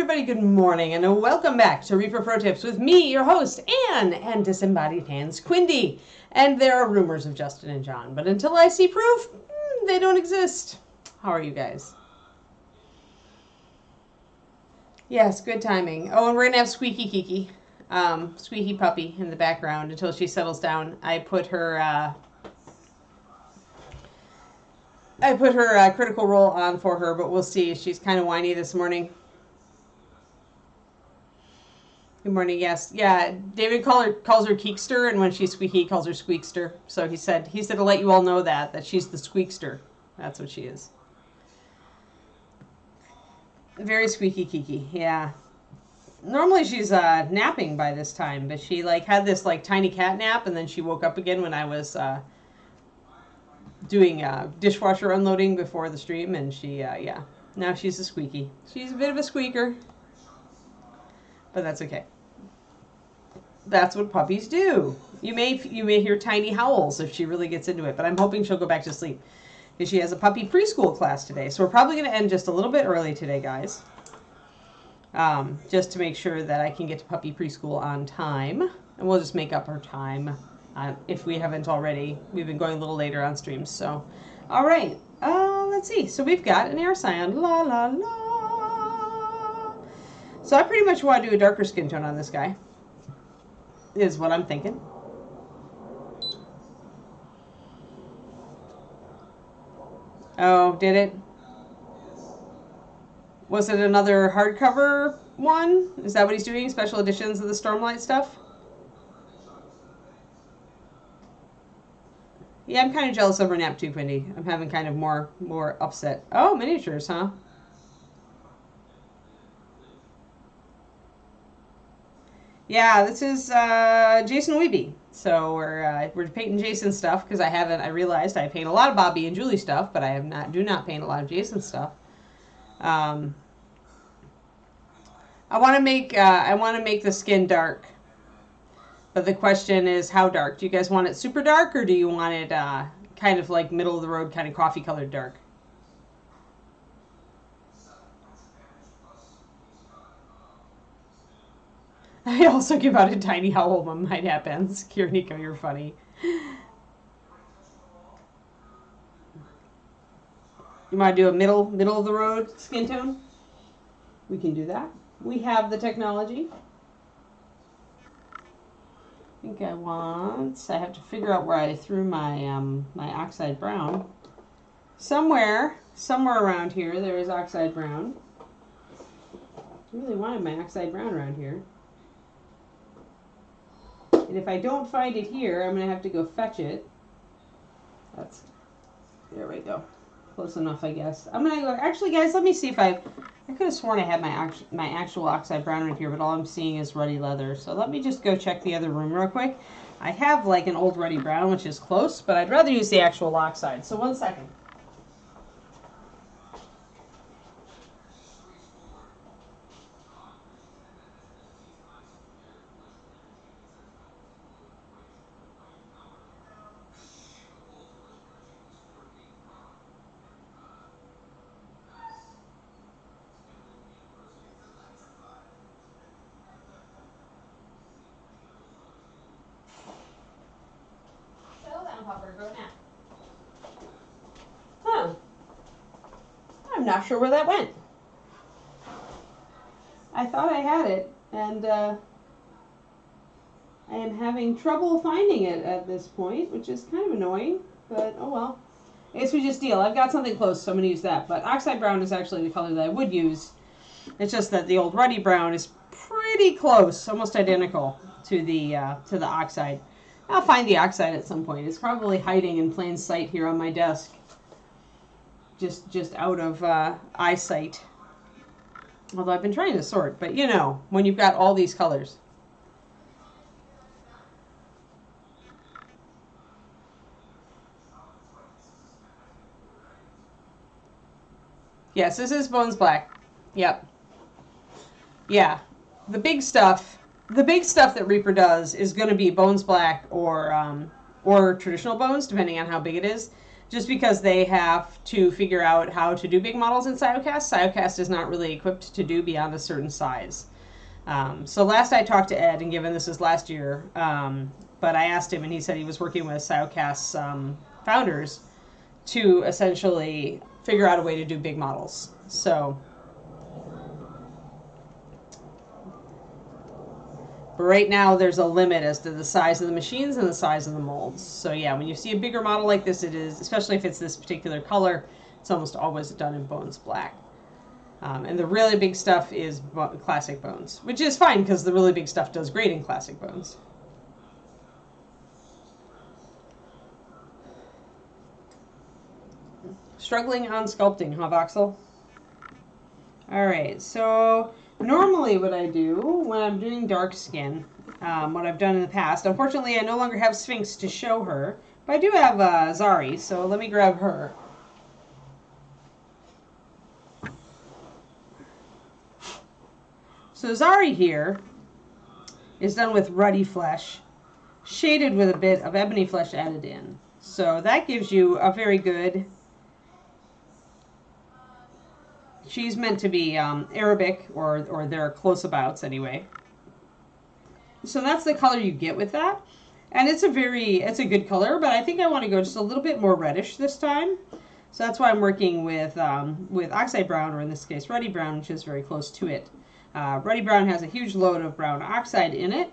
everybody, good morning, and welcome back to Reaper Pro Tips with me, your host, Anne, and Disembodied Hands, Quindy. And there are rumors of Justin and John, but until I see proof, they don't exist. How are you guys? Yes, good timing. Oh, and we're going to have Squeaky Kiki, Squeaky Puppy, in the background until she settles down. I put her Critical Role on for her, but we'll see. She's kind of whiny this morning. Good morning, yes. Yeah, David calls her Keekster, and when she's squeaky, he calls her Squeakster. So he said to let you all know that she's the Squeakster. That's what she is. Very squeaky Kiki, yeah. Normally she's napping by this time, but she had this tiny cat nap, and then she woke up again when I was doing dishwasher unloading before the stream, and she, yeah. Now she's a squeaky. She's a bit of a squeaker, but that's okay. That's what puppies do. You may hear tiny howls if she really gets into it, but I'm hoping she'll go back to sleep because she has a puppy preschool class today. So we're probably going to end just a little bit early today, guys, just to make sure that I can get to puppy preschool on time, and we'll just make up our time if we haven't already. We've been going a little later on streams. So, all right, let's see. So we've got an air Scion. La la la. So I pretty much want to do a darker skin tone on this guy, is what I'm thinking. Oh, did it? Was it another hardcover one? Is that what he's doing? Special editions of the Stormlight stuff? Yeah, I'm kind of jealous of her nap too, Quindy. I'm having kind of more upset. Oh, miniatures, huh? Yeah, this is Jason Weeby. So we're painting Jason stuff because I realized I paint a lot of Bobby and Julie stuff, but I do not paint a lot of Jason stuff. I want to make the skin dark, but the question is how dark. Do you guys want it super dark, or do you want it kind of like middle of the road, kind of coffee colored dark? I also give out a tiny howl when my nap ends. Kierniko, you're funny. You want to do a middle of the road skin tone? We can do that. We have the technology. I think I have to figure out where I threw my my oxide brown. Somewhere around here there is oxide brown. I really wanted my oxide brown around here. And if I don't find it here, I'm going to have to go fetch it. There we go. Close enough, I guess. I'm going to go, actually, guys, let me see if I could have sworn I had my actual oxide brown right here, but all I'm seeing is ruddy leather. So let me just go check the other room real quick. I have an old ruddy brown, which is close, but I'd rather use the actual oxide. So 1 second. Huh. I'm not sure where that went. I thought I had it, and I am having trouble finding it at this point, which is kind of annoying, but oh well. I guess we just deal. I've got something close, so I'm going to use that. But oxide brown is actually the color that I would use. It's just that the old ruddy brown is pretty close, almost identical to the oxide. I'll find the oxide at some point. It's probably hiding in plain sight here on my desk, just out of eyesight. Although I've been trying to sort, but you know, when you've got all these colors. Yes, this is Bones Black. Yep. Yeah. The big stuff that Reaper does is going to be Bones Black or traditional Bones, depending on how big it is. just because they have to figure out how to do big models in Sciocast. Sciocast is not really equipped to do beyond a certain size. So last I talked to Ed, and given this is last year, but I asked him, and he said he was working with Sciocast's founders to essentially figure out a way to do big models. So, but right now there's a limit as to the size of the machines and the size of the molds. So yeah, when you see a bigger model like this, it is, especially if it's this particular color, it's almost always done in Bones Black. And the really big stuff is classic Bones, which is fine because the really big stuff does great in classic Bones. Struggling on sculpting, huh, Voxel? Alright, so normally what I do when I'm doing dark skin, what I've done in the past, unfortunately I no longer have Sphinx to show her, but I do have Zari, so let me grab her. So Zari here is done with ruddy flesh, shaded with a bit of ebony flesh added in. So that gives you a very good... She's meant to be Arabic, or they're close abouts anyway. So that's the color you get with that. And it's a good color, but I think I want to go just a little bit more reddish this time. So that's why I'm working with oxide brown, or in this case ruddy brown, which is very close to it. Ruddy brown has a huge load of brown oxide in it.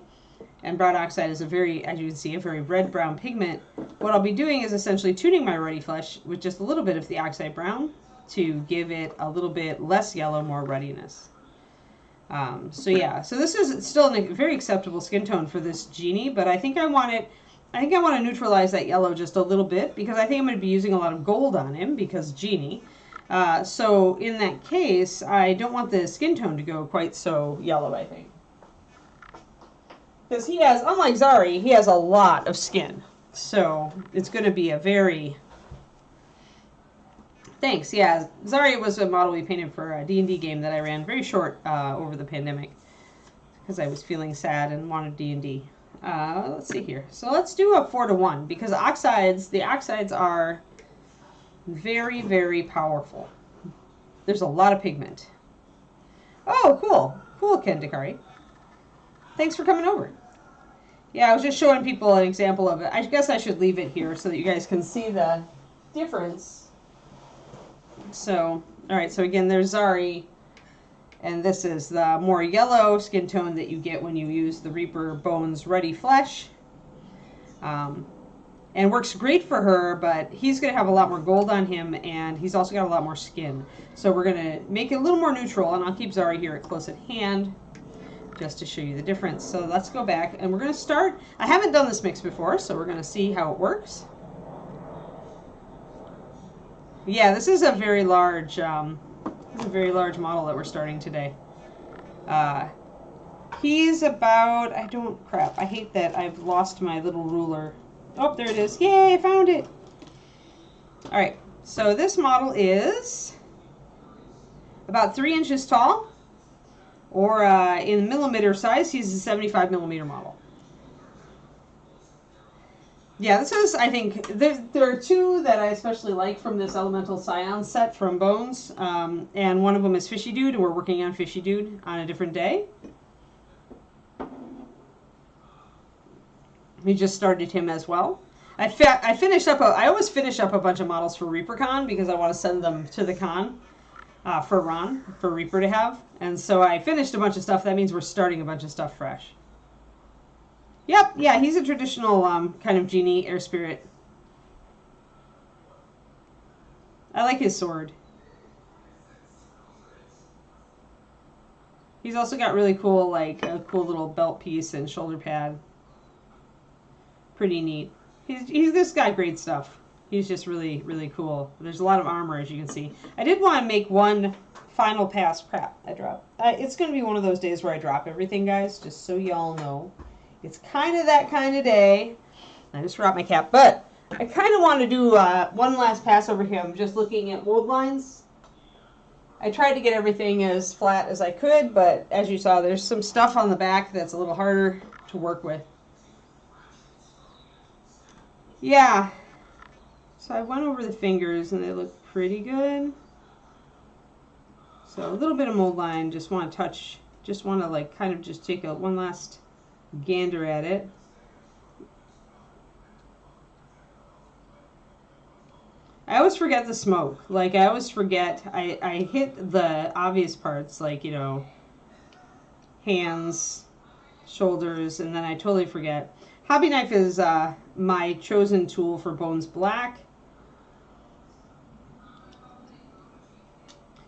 And brown oxide is as you can see, a very red-brown pigment. What I'll be doing is essentially tuning my ruddy flesh with just a little bit of the oxide brown to give it a little bit less yellow, more ruddiness. So yeah, so this is still a very acceptable skin tone for this genie, but I think I want to neutralize that yellow just a little bit, because I think I'm going to be using a lot of gold on him, because genie. So in that case, I don't want the skin tone to go quite so yellow, I think. Because he has, unlike Zari, he has a lot of skin. So it's going to be a very... Thanks, yeah. Zari was a model we painted for a D&D game that I ran very short over the pandemic. Because I was feeling sad and wanted D&D. Let's see here. So let's do a 4-to-1, because the oxides are very, very powerful. There's a lot of pigment. Oh, cool. Cool, Ken Dakari. Thanks for coming over. Yeah, I was just showing people an example of it. I guess I should leave it here so that you guys can see the difference. So, alright, so again, there's Zari, and this is the more yellow skin tone that you get when you use the Reaper Bones Ruddy Flesh. And works great for her, but he's going to have a lot more gold on him, and he's also got a lot more skin. So we're going to make it a little more neutral, and I'll keep Zari here close at hand, just to show you the difference. So let's go back, and we're going to start. I haven't done this mix before, so we're going to see how it works. Yeah, this is a very large model that we're starting today. He's about, I hate that I've lost my little ruler. Oh, there it is. Yay, I found it. All right, so this model is about 3 inches tall, or in millimeter size, he's a 75 millimeter model. Yeah, this is, I think, there are two that I especially like from this Elemental Scion set from Bones, and one of them is Fishy Dude, and we're working on Fishy Dude on a different day. We just started him as well. I always finish up a bunch of models for ReaperCon because I want to send them to the con for Ron, for Reaper to have. And so I finished a bunch of stuff. That means we're starting a bunch of stuff fresh. Yep, yeah, he's a traditional kind of genie, air spirit. I like his sword. He's also got really cool, like, a cool little belt piece and shoulder pad. Pretty neat. He's this got great stuff. He's just really, really cool. There's a lot of armor, as you can see. I did want to make one final pass. Crap, I dropped. It's going to be one of those days where I drop everything, guys, just so y'all know. It's kind of that kind of day. I just dropped my cap, but I kind of want to do one last pass over him, just looking at mold lines. I tried to get everything as flat as I could, but as you saw, there's some stuff on the back that's a little harder to work with. Yeah. So I went over the fingers and they look pretty good. So a little bit of mold line, just want to touch, just want to like kind of just take one last gander at it. I always forget the smoke. Like I always forget, I hit the obvious parts like, you know, hands, shoulders, and then I totally forget. Hobby knife is my chosen tool for Bones Black.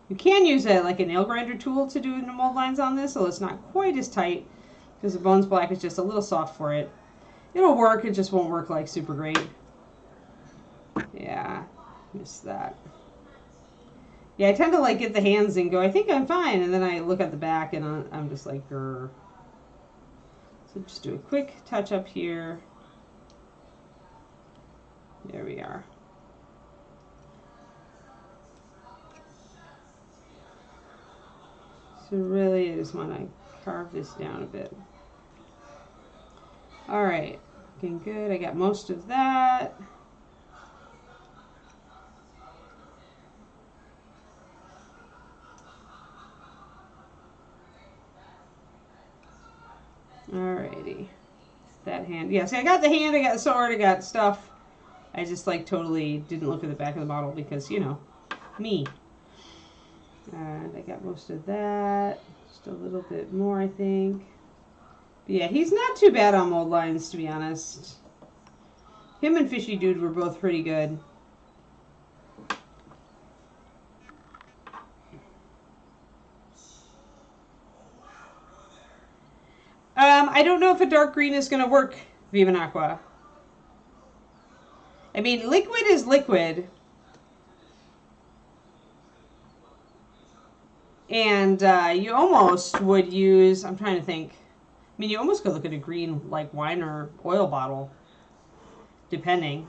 You can use it like a nail grinder tool to do mold lines on this, so it's not quite as tight because the Bones Black is just a little soft for it. It'll work, it just won't work like super great. Yeah, missed that. Yeah, I tend to like get the hands and go, I think I'm fine, and then I look at the back and I'm just like, grr. So just do a quick touch up here. There we are. So really, I just want to carve this down a bit. All right, looking good. I got most of that. Alrighty, that hand. Yeah, see, I got the hand, I got the sword, I got stuff. I just like totally didn't look at the back of the model because, you know, me. And I got most of that. Just a little bit more, I think. But yeah, he's not too bad on mold lines, to be honest. Him and Fishy Dude were both pretty good. I don't know if a dark green is going to work, Viva Aqua. I mean, liquid is liquid. And you almost would use, I'm trying to think. I mean, you almost could look at a green, like, wine or oil bottle, depending.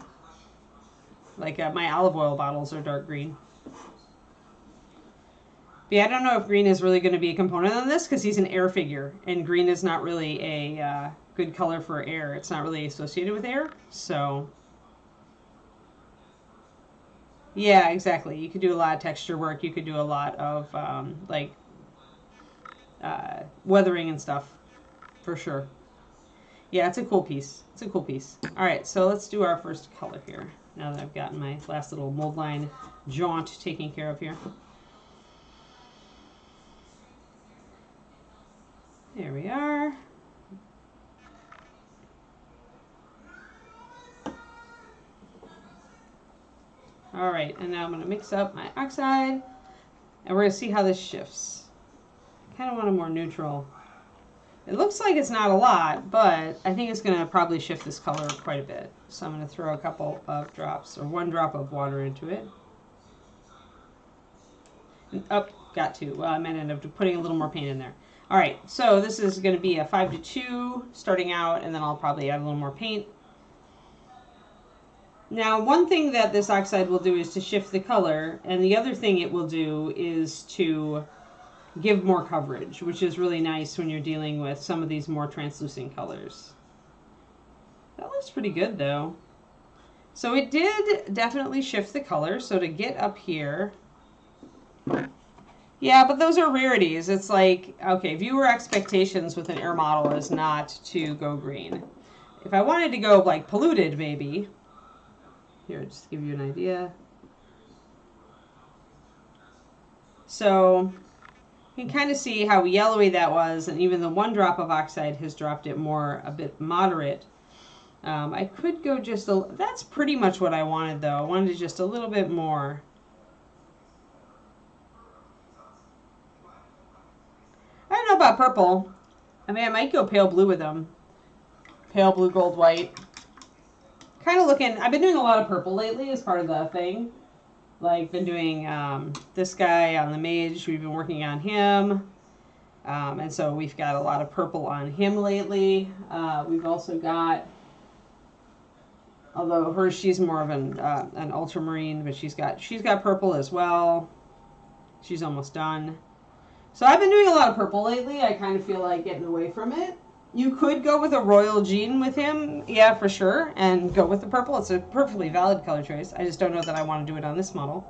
Like, my olive oil bottles are dark green. But yeah, I don't know if green is really going to be a component on this because he's an air figure, and green is not really a good color for air. It's not really associated with air, so yeah, exactly. You could do a lot of texture work. You could do a lot of weathering and stuff, for sure. Yeah, it's a cool piece. It's a cool piece. All right, so let's do our first color here. Now that I've gotten my last little mold line jaunt taken care of here. There we are. All right, and now I'm going to mix up my oxide, and we're going to see how this shifts. I kind of want a more neutral. It looks like it's not a lot, but I think it's going to probably shift this color quite a bit. So I'm going to throw a couple of drops, or 1 drop of water into it. And, oh, got to. Well, I might end up putting a little more paint in there. All right, so this is going to be a 5-2 starting out, and then I'll probably add a little more paint. Now, one thing that this oxide will do is to shift the color, and the other thing it will do is to give more coverage, which is really nice when you're dealing with some of these more translucent colors. That looks pretty good, though. So it did definitely shift the color, so to get up here... Yeah, but those are rarities. It's like, okay, viewer expectations with an air model is not to go green. If I wanted to go, like, polluted, maybe... Here, just to give you an idea. So, you can kind of see how yellowy that was, and even the 1 drop of oxide has dropped it more, a bit moderate. I could go just a... That's pretty much what I wanted, though. I wanted just a little bit more... I don't know about purple. I mean, I might go pale blue with them. Pale blue, gold, white. Kind of looking... I've been doing a lot of purple lately as part of the thing. Like, been doing this guy on the mage. We've been working on him. And so we've got a lot of purple on him lately. We've also got... Although hers, she's more of an ultramarine, but she's got purple as well. She's almost done. So I've been doing a lot of purple lately. I kind of feel like getting away from it. You could go with a royal jean with him, yeah, for sure, and go with the purple. It's a perfectly valid color choice. I just don't know that I want to do it on this model.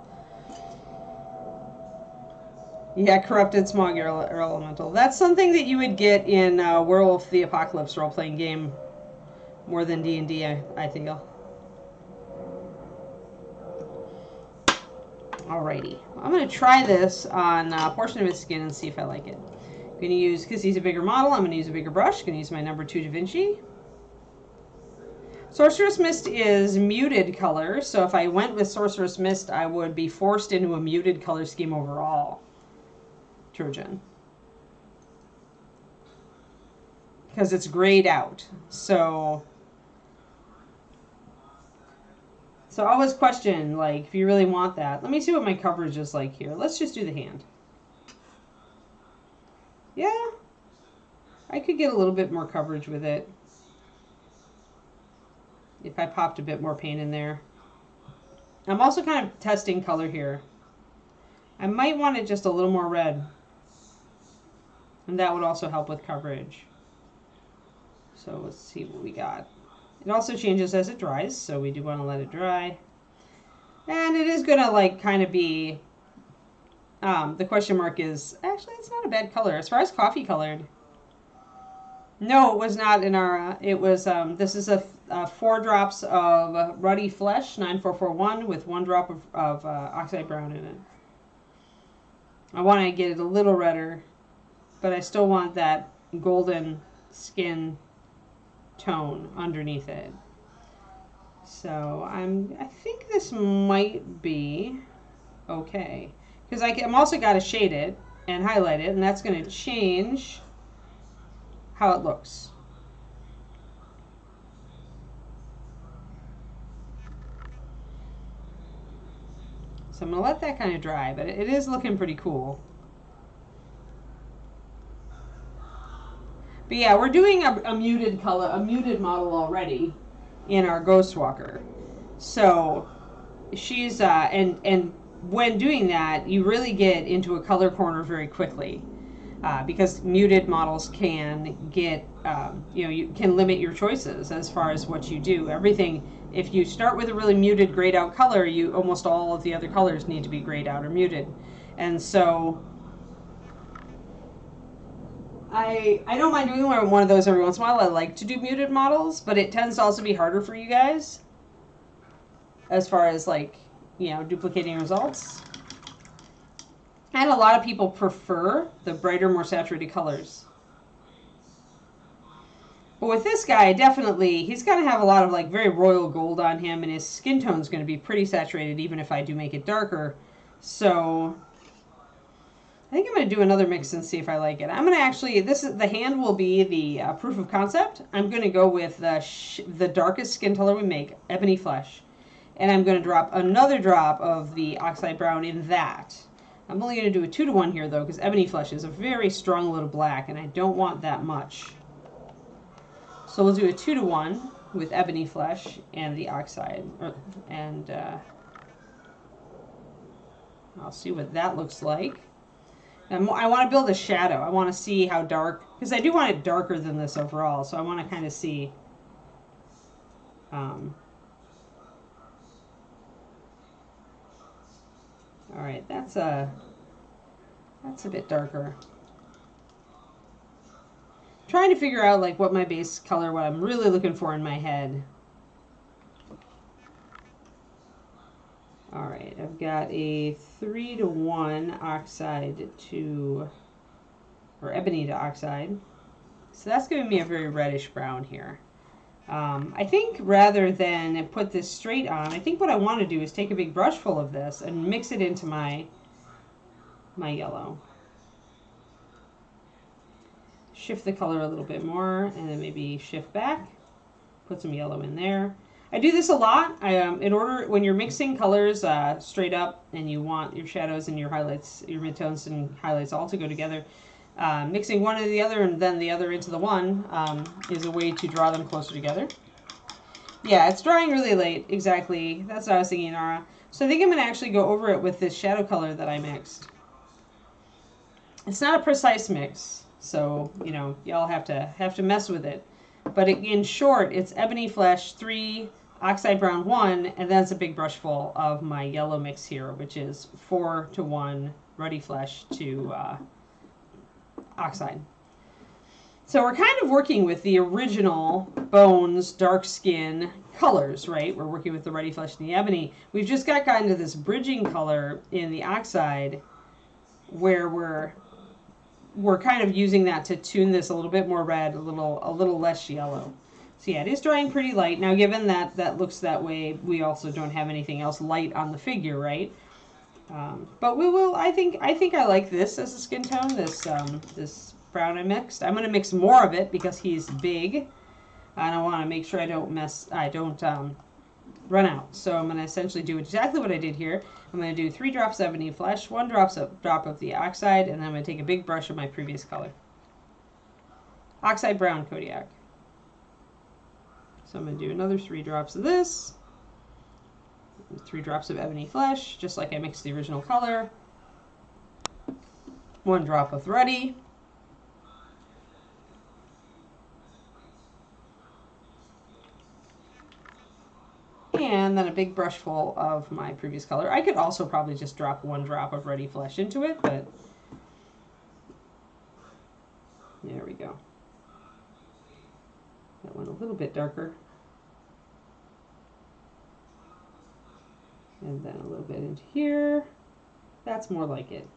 Yeah, corrupted smog elemental. That's something that you would get in Werewolf the Apocalypse role-playing game more than D&D, I feel. Alrighty. I'm going to try this on a portion of his skin and see if I like it. I'm going to use, because he's a bigger model, I'm going to use a bigger brush. I'm going to use my number 2 Da Vinci. Sorcerous Mist is muted color, so if I went with Sorcerous Mist, I would be forced into a muted color scheme overall. Trojan. Because it's grayed out. So I always question, like, if you really want that. Let me see what my coverage is like here. Let's just do the hand. Yeah. I could get a little bit more coverage with it. If I popped a bit more paint in there. I'm also kind of testing color here. I might want it just a little more red. And that would also help with coverage. So let's see what we got. It also changes as it dries, so we do want to let it dry. And it is going to, like, kind of be... the question mark is... Actually, it's not a bad color. As far as coffee colored... No, it was not in our... it was... this is a 4 drops of Ruddy Flesh, 9441, with 1 drop of Oxide Brown in it. I want to get it a little redder, but I still want that golden skin tone underneath it. So I think this might be okay, because I'm also got to shade it and highlight it, and that's going to change how it looks. So I'm going to let that kind of dry, but it is looking pretty cool. But yeah, we're doing a muted color, a muted model already in our Ghost Walker. So she's, and when doing that, you really get into a color corner very quickly. Because muted models can get, you can limit your choices as far as what you do. Everything, if you start with a really muted grayed out color, almost all of the other colors need to be grayed out or muted. And so I don't mind doing one of those every once in a while. I like to do muted models, but it tends to also be harder for you guys as far as, like, duplicating results. And a lot of people prefer the brighter, more saturated colors. But with this guy, definitely, he's going to have a lot of, like, very royal gold on him, and his skin tone is going to be pretty saturated, even if I do make it darker. So I think I'm going to do another mix and see if I like it. I'm going to actually, the hand will be the proof of concept. I'm going to go with the darkest skin color we make, Ebony Flesh. And I'm going to drop another drop of the Oxide Brown in that. I'm only going to do a 2-to-1 here, though, because Ebony Flesh is a very strong little black, and I don't want that much. So we'll do a 2-to-1 with Ebony Flesh and the Oxide. And I'll see what that looks like. And I want to build a shadow. I want to see how dark, because I do want it darker than this overall, so I want to kind of see... All right, that's a bit darker. I'm trying to figure out, like, what my base color, what I'm really looking for in my head. All right, I've got a 3-to-1 oxide to, or ebony to oxide. So that's giving me a very reddish brown here. I think rather than put this straight on, I think what I want to do is take a big brush full of this and mix it into my yellow. Shift the color a little bit more, and then maybe shift back. Put some yellow in there. I do this a lot. When you're mixing colors straight up, and you want your shadows and your highlights, your midtones and highlights all to go together, mixing one into the other and then the other into the one is a way to draw them closer together. Yeah, it's drying really late. Exactly. That's what I was thinking, Nara. So I think I'm going to actually go over it with this shadow color that I mixed. It's not a precise mix, So, you know, y'all have to mess with it. But in short, it's ebony flesh 3, oxide brown 1, and then it's a big brush full of my yellow mix here, which is 4-to-1 ruddy flesh to oxide. So we're kind of working with the original Bones dark skin colors, right? We're working with the ruddy flesh and the ebony. We've just got kind of this bridging color in the oxide where we're kind of using that to tune this a little bit more red, a little less yellow. So yeah, it is drying pretty light. Now, given that that looks that way, we also don't have anything else light on the figure, right? But we will. I think I like this as a skin tone. This brown I mixed. I'm going to mix more of it because he's big, and I want to make sure I don't run out. So I'm going to essentially do exactly what I did here. I'm going to do 3 drops of ebony flesh, 1 drop of the oxide, and then I'm going to take a big brush of my previous color. Oxide brown Kodiak. So I'm going to do another 3 drops of this. 3 drops of ebony flesh, just like I mixed the original color. 1 drop of ruddy. And then a big brush full of my previous color. I could also probably just drop 1 drop of ruddy flesh into it, but there we go. That went a little bit darker. And then a little bit into here. That's more like it.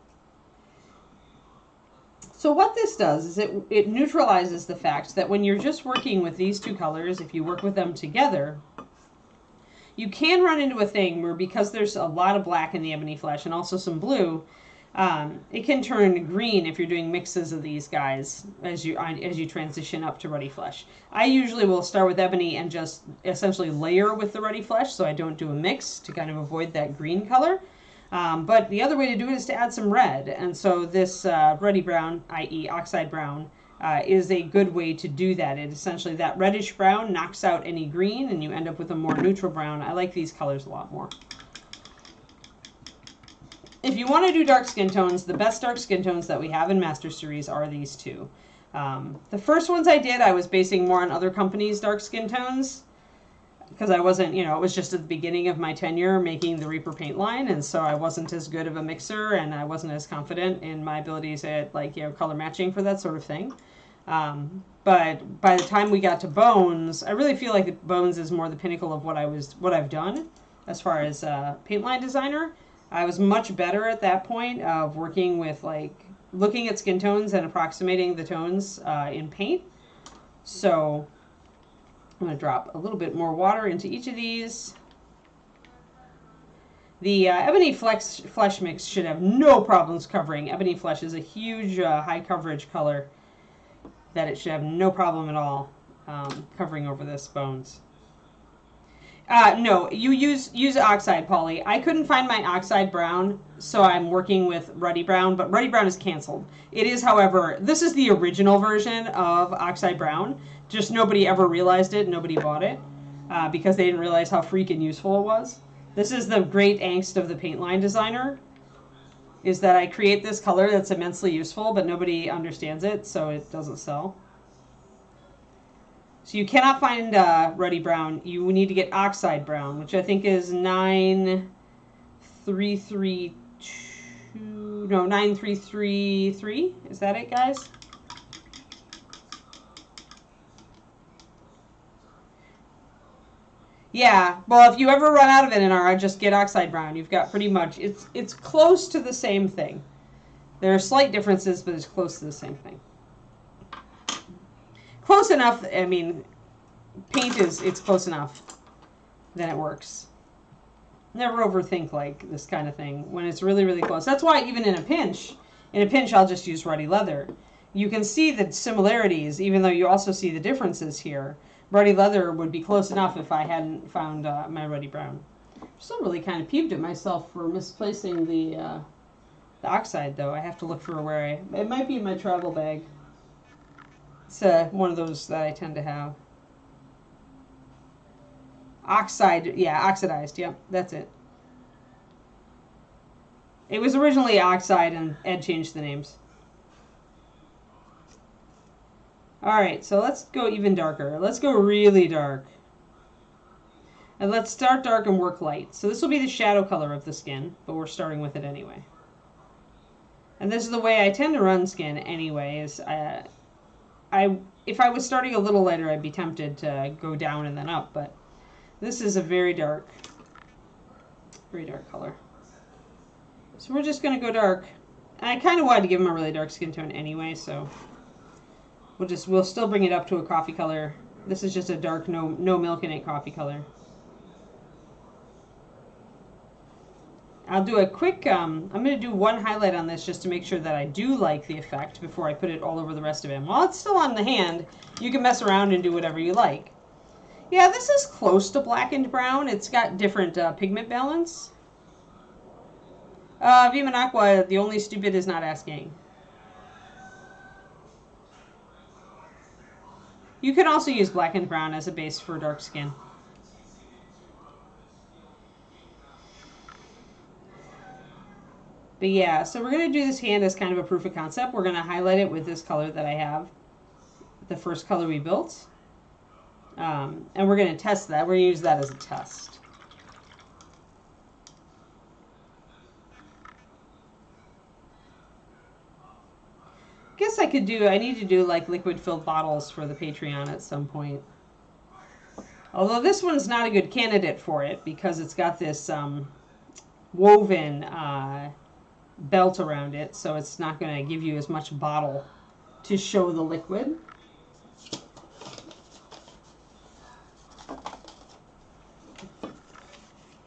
So what this does is it neutralizes the fact that when you're just working with these 2 colors, if you work with them together, you can run into a thing where, because there's a lot of black in the ebony flesh and also some blue, it can turn green if you're doing mixes of these guys as you transition up to ruddy flesh. I usually will start with ebony and just essentially layer with the ruddy flesh, so I don't do a mix to kind of avoid that green color. But the other way to do it is to add some red, and so this ruddy brown, i.e. oxide brown, is a good way to do that. It essentially, that reddish brown knocks out any green and you end up with a more neutral brown. I like these colors a lot more. If you want to do dark skin tones, the best dark skin tones that we have in Master Series are these 2. The first ones I did, I was basing more on other companies' dark skin tones because I wasn't, you know, it was just at the beginning of my tenure making the Reaper paint line, and so I wasn't as good of a mixer and I wasn't as confident in my abilities at, like, you know, color matching for that sort of thing. But by the time we got to Bones, I really feel like Bones is more the pinnacle of what I've done as far as paint line designer. I was much better at that point of working with, like, looking at skin tones and approximating the tones in paint. So I'm going to drop a little bit more water into each of these. The ebony flesh mix should have no problems covering. Ebony flesh is a huge high coverage color that it should have no problem at all covering over this Bones. No, you use oxide, Polly. I couldn't find my oxide brown, so I'm working with ruddy brown, but ruddy brown is canceled. It is, however, this is the original version of oxide brown. Just nobody ever realized it, nobody bought it, because they didn't realize how freaking useful it was. This is the great angst of the paint line designer, is that I create this color that's immensely useful, but nobody understands it, so it doesn't sell. So you cannot find ruddy brown. You need to get oxide brown, which I think is 9333. Is that it, guys? Yeah, well, if you ever run out of it in R, just get oxide brown. You've got pretty much, it's close to the same thing. There are slight differences, but it's close to the same thing. Close enough, I mean, paint it's close enough, then it works. Never overthink, like, this kind of thing when it's really, really close. That's why even in a pinch I'll just use ruddy leather. You can see the similarities, even though you also see the differences here. Ruddy leather would be close enough if I hadn't found my ruddy brown. I'm still really kind of peeved at myself for misplacing the oxide, though. I have to look for where it might be in my travel bag. It's one of those that I tend to have. Oxidized, yep, that's it. It was originally oxide, and Ed changed the names. Alright, so let's go even darker. Let's go really dark. And let's start dark and work light. So this will be the shadow color of the skin, but we're starting with it anyway. And this is the way I tend to run skin anyway. Is if I was starting a little lighter, I'd be tempted to go down and then up, but this is a very dark color. So we're just going to go dark. And I kind of wanted to give him a really dark skin tone anyway, so we'll still bring it up to a coffee color. This is just a dark, no milk in it coffee color. I'll do a quick, I'm going to do one highlight on this just to make sure that I do like the effect before I put it all over the rest of him. While it's still on the hand, you can mess around and do whatever you like. Yeah, this is close to blackened brown. It's got different pigment balance. Viman Aqua, the only stupid is not asking. You can also use blackened brown as a base for dark skin. But yeah, so we're going to do this hand as kind of a proof of concept. We're going to highlight it with this color that I have, the first color we built. And we're going to test that. We're going to use that as a test. Guess I need to do like liquid filled bottles for the Patreon at some point. Although this one's not a good candidate for it because it's got this woven belt around it, so it's not going to give you as much bottle to show the liquid.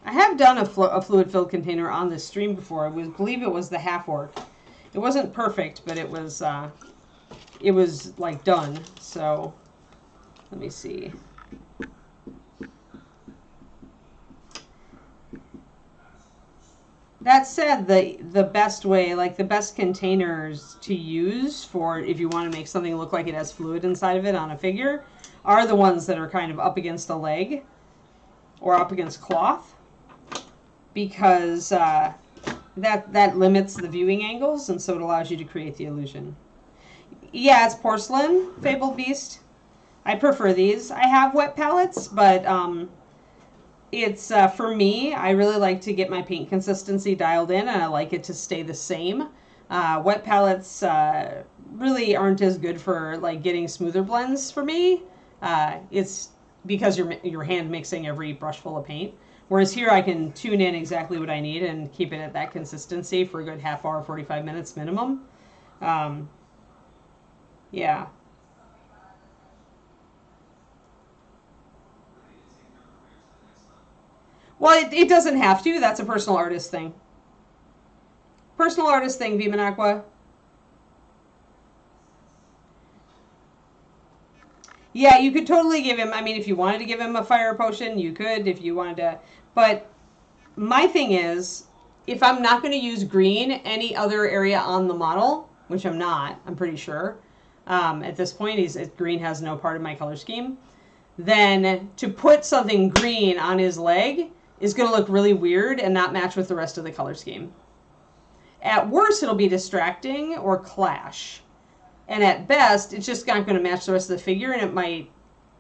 I have done a fluid-filled container on this stream before. I believe it was the half orc. It wasn't perfect, but it was like done. So let me see. That said, the best way, like the best containers to use for if you want to make something look like it has fluid inside of it on a figure are the ones that are kind of up against a leg or up against cloth, because that limits the viewing angles, and so it allows you to create the illusion. Yeah, it's porcelain, Fabled Beast. I prefer these. I have wet palettes, but it's, for me, I really like to get my paint consistency dialed in, and I like it to stay the same. Wet palettes really aren't as good for like getting smoother blends for me. It's because you're hand mixing every brush full of paint. Whereas here I can tune in exactly what I need and keep it at that consistency for a good half hour, 45 minutes minimum. Yeah. Well, it doesn't have to. That's a personal artist thing. Personal artist thing, Viman Aqua. Yeah, you could totally give him, I mean, if you wanted to give him a fire potion, you could, if you wanted to. But my thing is, if I'm not going to use green any other area on the model, which I'm not, I'm pretty sure, at this point, green has no part of my color scheme, then to put something green on his leg is going to look really weird and not match with the rest of the color scheme. At worst, it'll be distracting or clash. And at best, it's just not going to match the rest of the figure, and it might,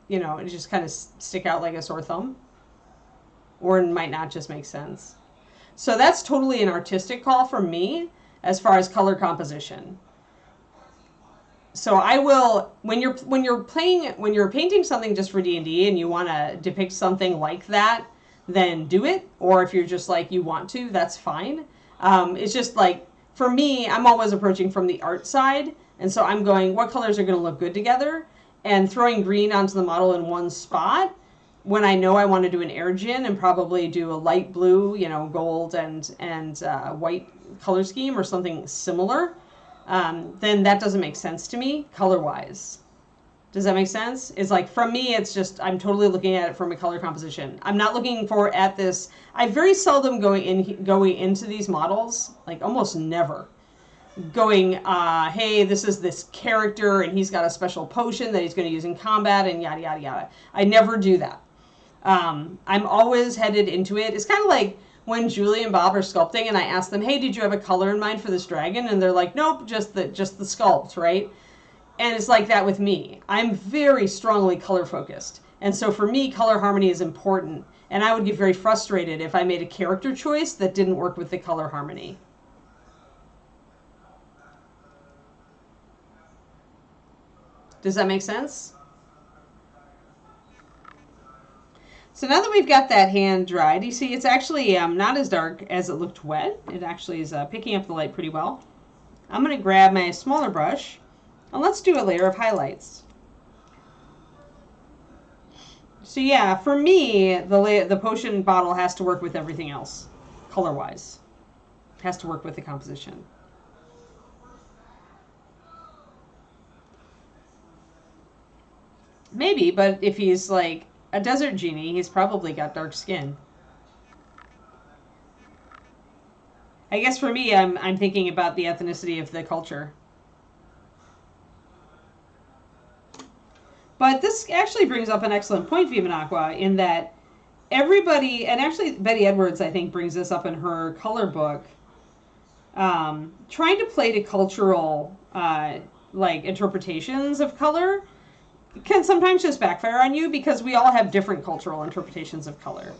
it just kind of stick out like a sore thumb. Or it might not just make sense. So that's totally an artistic call from me as far as color composition. So I will, when you're painting something just for D&D and you want to depict something like that, then do it. Or if you're just like, you want to, that's fine. It's just like, for me, I'm always approaching from the art side. And so I'm going, what colors are going to look good together? And throwing green onto the model in one spot, when I know I want to do an air gin and probably do a light blue, gold and white color scheme or something similar, then that doesn't make sense to me color-wise. Does that make sense? It's like, from me, it's just, I'm totally looking at it from a color composition. I'm not looking at this. I very seldom going into these models, like almost never, going, hey, this is this character and he's got a special potion that he's going to use in combat and yada, yada, yada. I never do that. I'm always headed into it. It's kind of like when Julie and Bob are sculpting and I ask them, hey, did you have a color in mind for this dragon? And they're like, nope, just the sculpt, right? And it's like that with me. I'm very strongly color focused. And so for me, color harmony is important. And I would get very frustrated if I made a character choice that didn't work with the color harmony. Does that make sense? So now that we've got that hand dried, you see it's actually not as dark as it looked wet. It actually is picking up the light pretty well. I'm going to grab my smaller brush and let's do a layer of highlights. So yeah, for me, the potion bottle has to work with everything else, color-wise. It has to work with the composition. Maybe, but if he's like a desert genie, he's probably got dark skin. I guess for me, I'm thinking about the ethnicity of the culture. But this actually brings up an excellent point, Vimanaqua, in that everybody, and actually Betty Edwards, I think, brings this up in her color book, trying to play to cultural like interpretations of color can sometimes just backfire on you because we all have different cultural interpretations of color.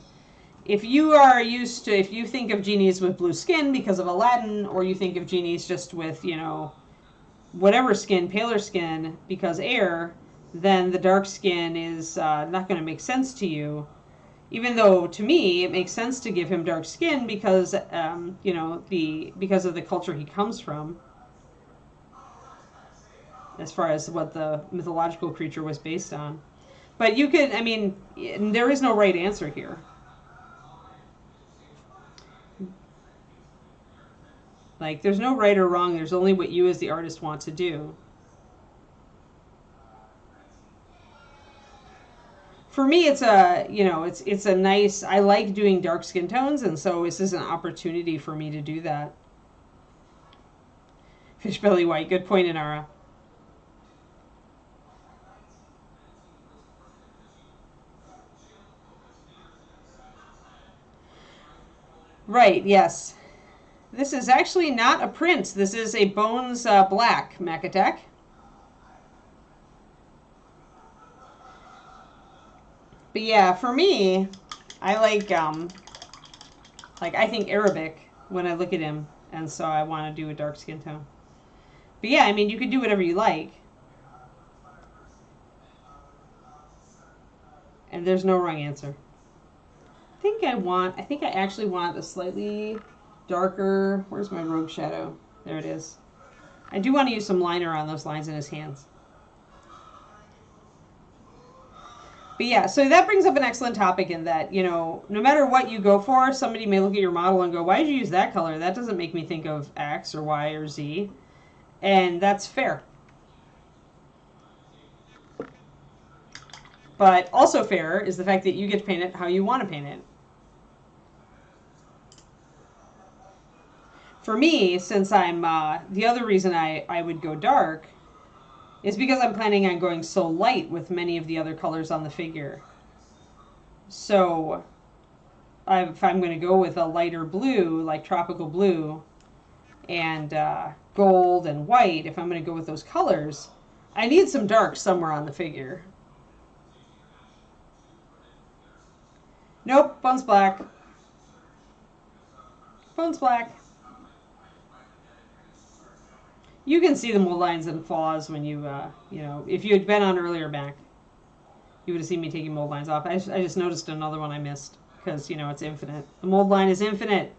If you are used to, if you think of genies with blue skin because of Aladdin, or you think of genies just with, you know, whatever skin, paler skin because air, then the dark skin is not going to make sense to you. Even though to me it makes sense to give him dark skin because you know, because of the culture he comes from, as far as what the mythological creature was based on. But you could, I mean, there is no right answer here. Like, there's no right or wrong. There's only what you as the artist want to do. For me, it's a, you know, it's a nice, I like doing dark skin tones, and so this is an opportunity for me to do that. Fish belly white, good point, Inara. Right, yes. This is actually not a print. This is a Bones Black Macatech. But yeah, for me, I like I think Arabic when I look at him, and so I want to do a dark skin tone. But yeah, I mean, you could do whatever you like. And there's no wrong answer. I think I actually want a slightly darker, where's my rogue shadow? There it is. I do want to use some liner on those lines in his hands. But yeah, so that brings up an excellent topic in that, you know, no matter what you go for, somebody may look at your model and go, why did you use that color? That doesn't make me think of X or Y or Z. And that's fair. But also fair is the fact that you get to paint it how you want to paint it. For me, since I'm, the other reason I would go dark is because I'm planning on going so light with many of the other colors on the figure. So if I'm going to go with a lighter blue, like tropical blue, and gold and white, if I'm going to go with those colors, I need some dark somewhere on the figure. Nope, Bones Black. Bones Black. You can see the mold lines and flaws when you, you know, if you had been on earlier back, you would have seen me taking mold lines off. I just noticed another one I missed because, you know, it's infinite. The mold line is infinite.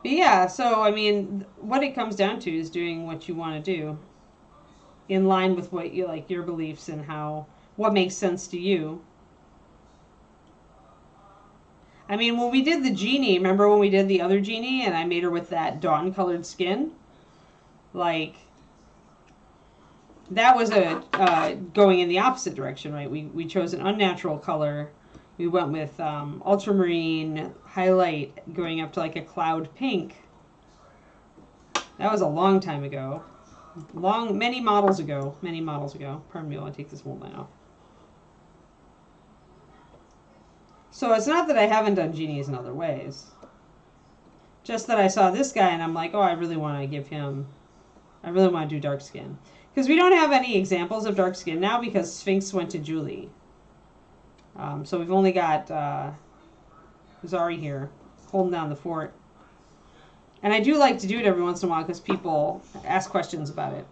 But yeah, so, I mean, what it comes down to is doing what you want to do in line with what you like, your beliefs and what makes sense to you. I mean, when we did the genie, remember when we did the other genie and I made her with that dawn-colored skin? Like, that was going in the opposite direction, right? We chose an unnatural color. We went with ultramarine highlight going up to like a cloud pink. That was a long time ago. Many models ago. Pardon me while I take this mold line off. So it's not that I haven't done genies in other ways. Just that I saw this guy and I'm like, oh, I really want to give him I really want to do dark skin. Because we don't have any examples of dark skin now because Sphinx went to Julie. So we've only got Zari here holding down the fort. And I do like to do it every once in a while because people ask questions about it.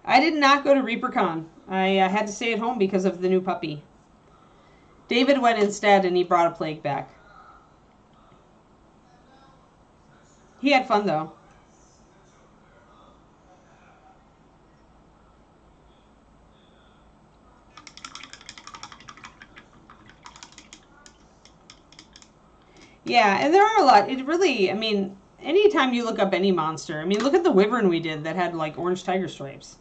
I did not go to ReaperCon. I had to stay at home because of the new puppy. David went instead and he brought a plague back. He had fun though. Yeah, and there are a lot. It really, I mean, anytime you look up any monster, I mean, look at the wyvern we did that had like orange tiger stripes.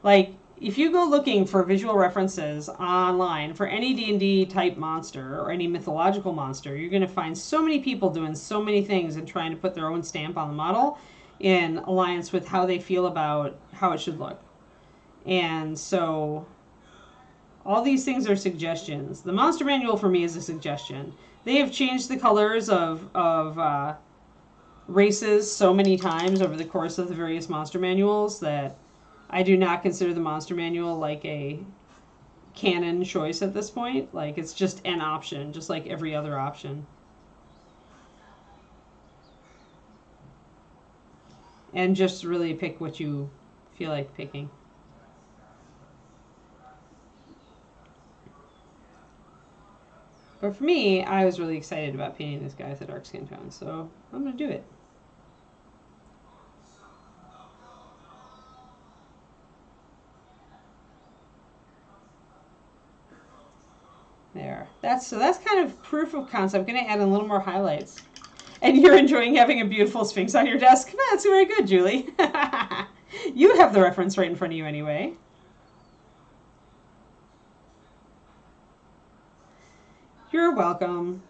Like, if you go looking for visual references online for any D&D type monster or any mythological monster, you're going to find so many people doing so many things and trying to put their own stamp on the model in alliance with how they feel about how it should look. And so all these things are suggestions. The monster manual for me is a suggestion. They have changed the colors of races so many times over the course of the various monster manuals that I do not consider the monster manual like a canon choice at this point. Like, it's just an option, just like every other option. And just really pick what you feel like picking. But for me, I was really excited about painting this guy with a dark skin tone, so I'm going to do it. There. That's kind of proof of concept. I'm going to add in a little more highlights. And you're enjoying having a beautiful Sphinx on your desk? That's very good, Julie. You have the reference right in front of you anyway. You're welcome.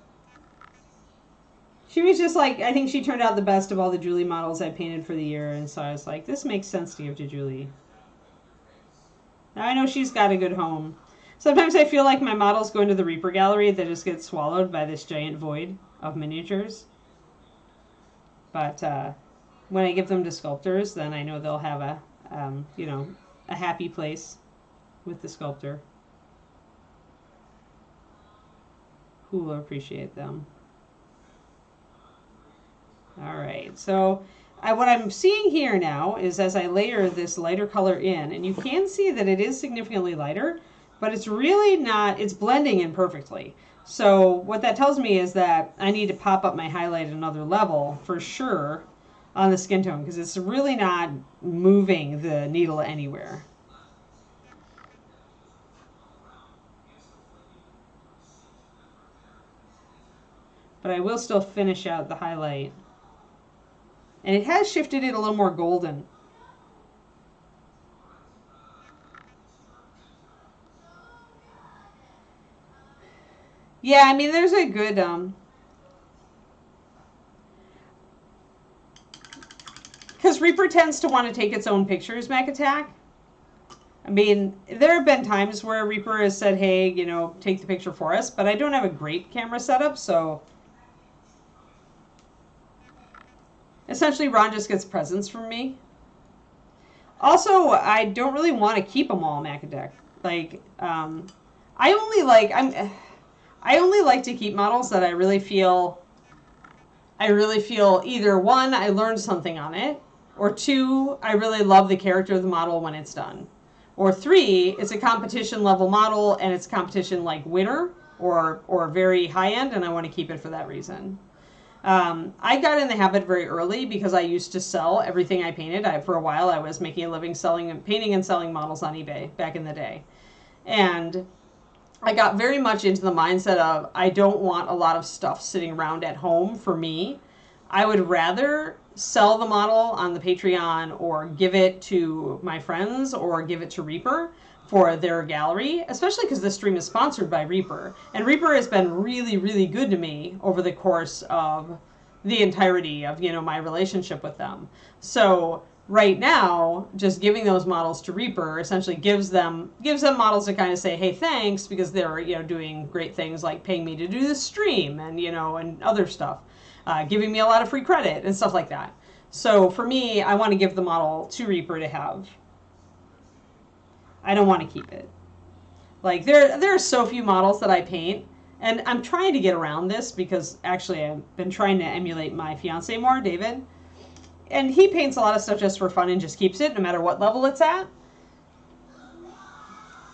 She was just like, I think she turned out the best of all the Julie models I painted for the year, and so I was like, this makes sense to give to Julie. Now I know she's got a good home. Sometimes I feel like my models go into the Reaper gallery that just get swallowed by this giant void of miniatures. But when I give them to sculptors, then I know they'll have a, you know, a happy place with the sculptor who will appreciate them. All right, so what I'm seeing here now is as I layer this lighter color in, and you can see that it is significantly lighter, but it's really not, it's blending in perfectly. So what that tells me is that I need to pop up my highlight another level for sure on the skin tone, because it's really not moving the needle anywhere. But I will still finish out the highlight. And it has shifted it a little more golden. Yeah, I mean, there's a good, because Reaper tends to want to take its own pictures, Mac Attack. I mean, there have been times where Reaper has said, hey, you know, take the picture for us, but I don't have a great camera setup, so essentially Ron just gets presents from me. Also, I don't really want to keep them all, Mac Attack. Like, I only like to keep models that I really feel either one, I learned something on it, or two, I really love the character of the model when it's done. Or three, it's a competition level model and it's competition like winner or very high end, and I want to keep it for that reason. I got in the habit very early because I used to sell everything I painted. For a while I was making a living painting and selling models on eBay back in the day. And I got very much into the mindset of I don't want a lot of stuff sitting around at home for me. I would rather sell the model on the Patreon or give it to my friends or give it to Reaper for their gallery, especially because this stream is sponsored by Reaper. And Reaper has been really, really good to me over the course of the entirety of, you know, my relationship with them. So right now, just giving those models to Reaper essentially gives them models to kind of say, hey, thanks, because they're, you know, doing great things like paying me to do this stream and, you know, and other stuff, giving me a lot of free credit and stuff like that. So for me, I want to give the model to Reaper to have. I don't want to keep it. Like, there are so few models that I paint, and I'm trying to get around this because actually I've been trying to emulate my fiance more, David. And he paints a lot of stuff just for fun and just keeps it no matter what level it's at.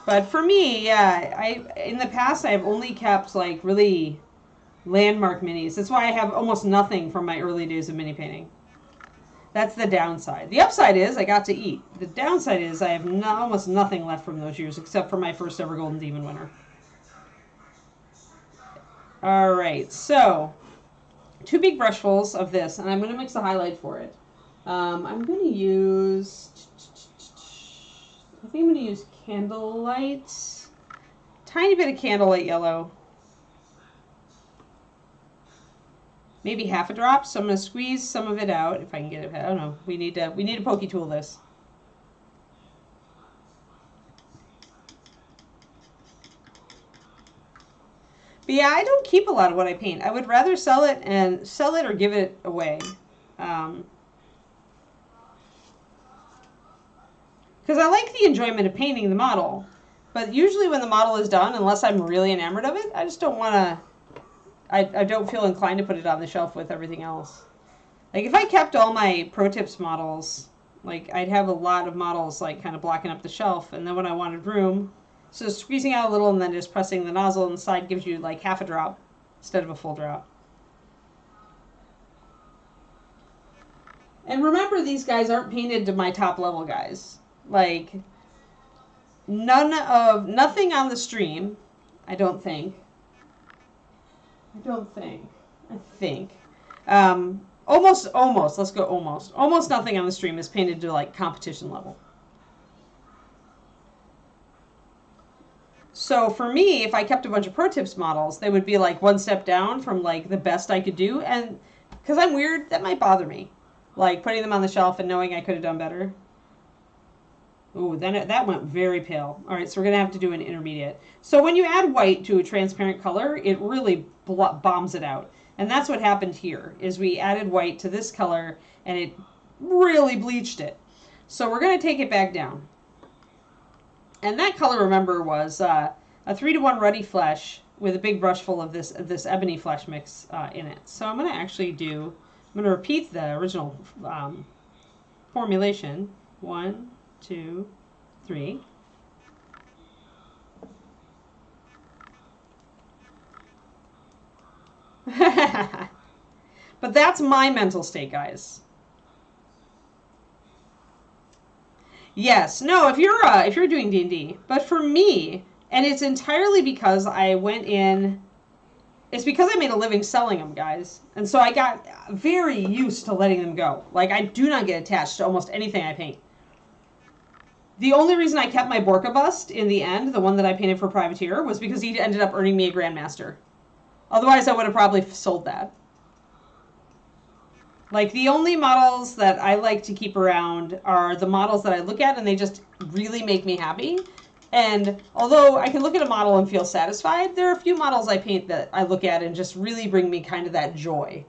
But for me, yeah, in the past I've only kept like really landmark minis. That's why I have almost nothing from my early days of mini painting. That's the downside. The upside is I got to eat. The downside is I have almost nothing left from those years except for my first ever Golden Demon winner. All right, so 2 big brushfuls of this, and I'm going to mix the highlight for it. I'm going to use, I think I'm going to use Candlelight, tiny bit of Candlelight yellow, maybe half a drop. So I'm going to squeeze some of it out if I can get it. I don't know. We need to pokey tool this. But yeah, I don't keep a lot of what I paint. I would rather sell it or give it away. Because I like the enjoyment of painting the model, but usually when the model is done, unless I'm really enamored of it, I just don't want to, I don't feel inclined to put it on the shelf with everything else. Like if I kept all my Pro Tips models, like I'd have a lot of models like kind of blocking up the shelf, and then when I wanted room, so squeezing out a little and then just pressing the nozzle on the side gives you like half a drop instead of a full drop. And remember, these guys aren't painted to my top level guys. Like, nothing on the stream, I don't think. I think. Almost, let's go almost. Almost nothing on the stream is painted to, like, competition level. So for me, if I kept a bunch of Pro Tips models, they would be, like, one step down from, like, the best I could do. And because I'm weird, that might bother me. Like, putting them on the shelf and knowing I could have done better. Ooh, then that went very pale. All right, so we're going to have to do an intermediate. So when you add white to a transparent color, it really bombs it out. And that's what happened here, is we added white to this color, and it really bleached it. So we're going to take it back down. And that color, remember, was a 3-to-1 ruddy flesh with a big brush full of this ebony flesh mix in it. So I'm going to actually I'm going to repeat the original formulation. 1, 2, 3. But that's my mental state, guys. Yes, no, if you're doing D&D, but for me, and it's entirely because I went in. It's because I made a living selling them, guys, and so I got very used to letting them go. Like I do not get attached to almost anything I paint. The only reason I kept my Borka bust in the end, the one that I painted for Privateer, was because he ended up earning me a Grandmaster. Otherwise, I would have probably sold that. Like, the only models that I like to keep around are the models that I look at and they just really make me happy. And although I can look at a model and feel satisfied, there are a few models I paint that I look at and just really bring me kind of that joy.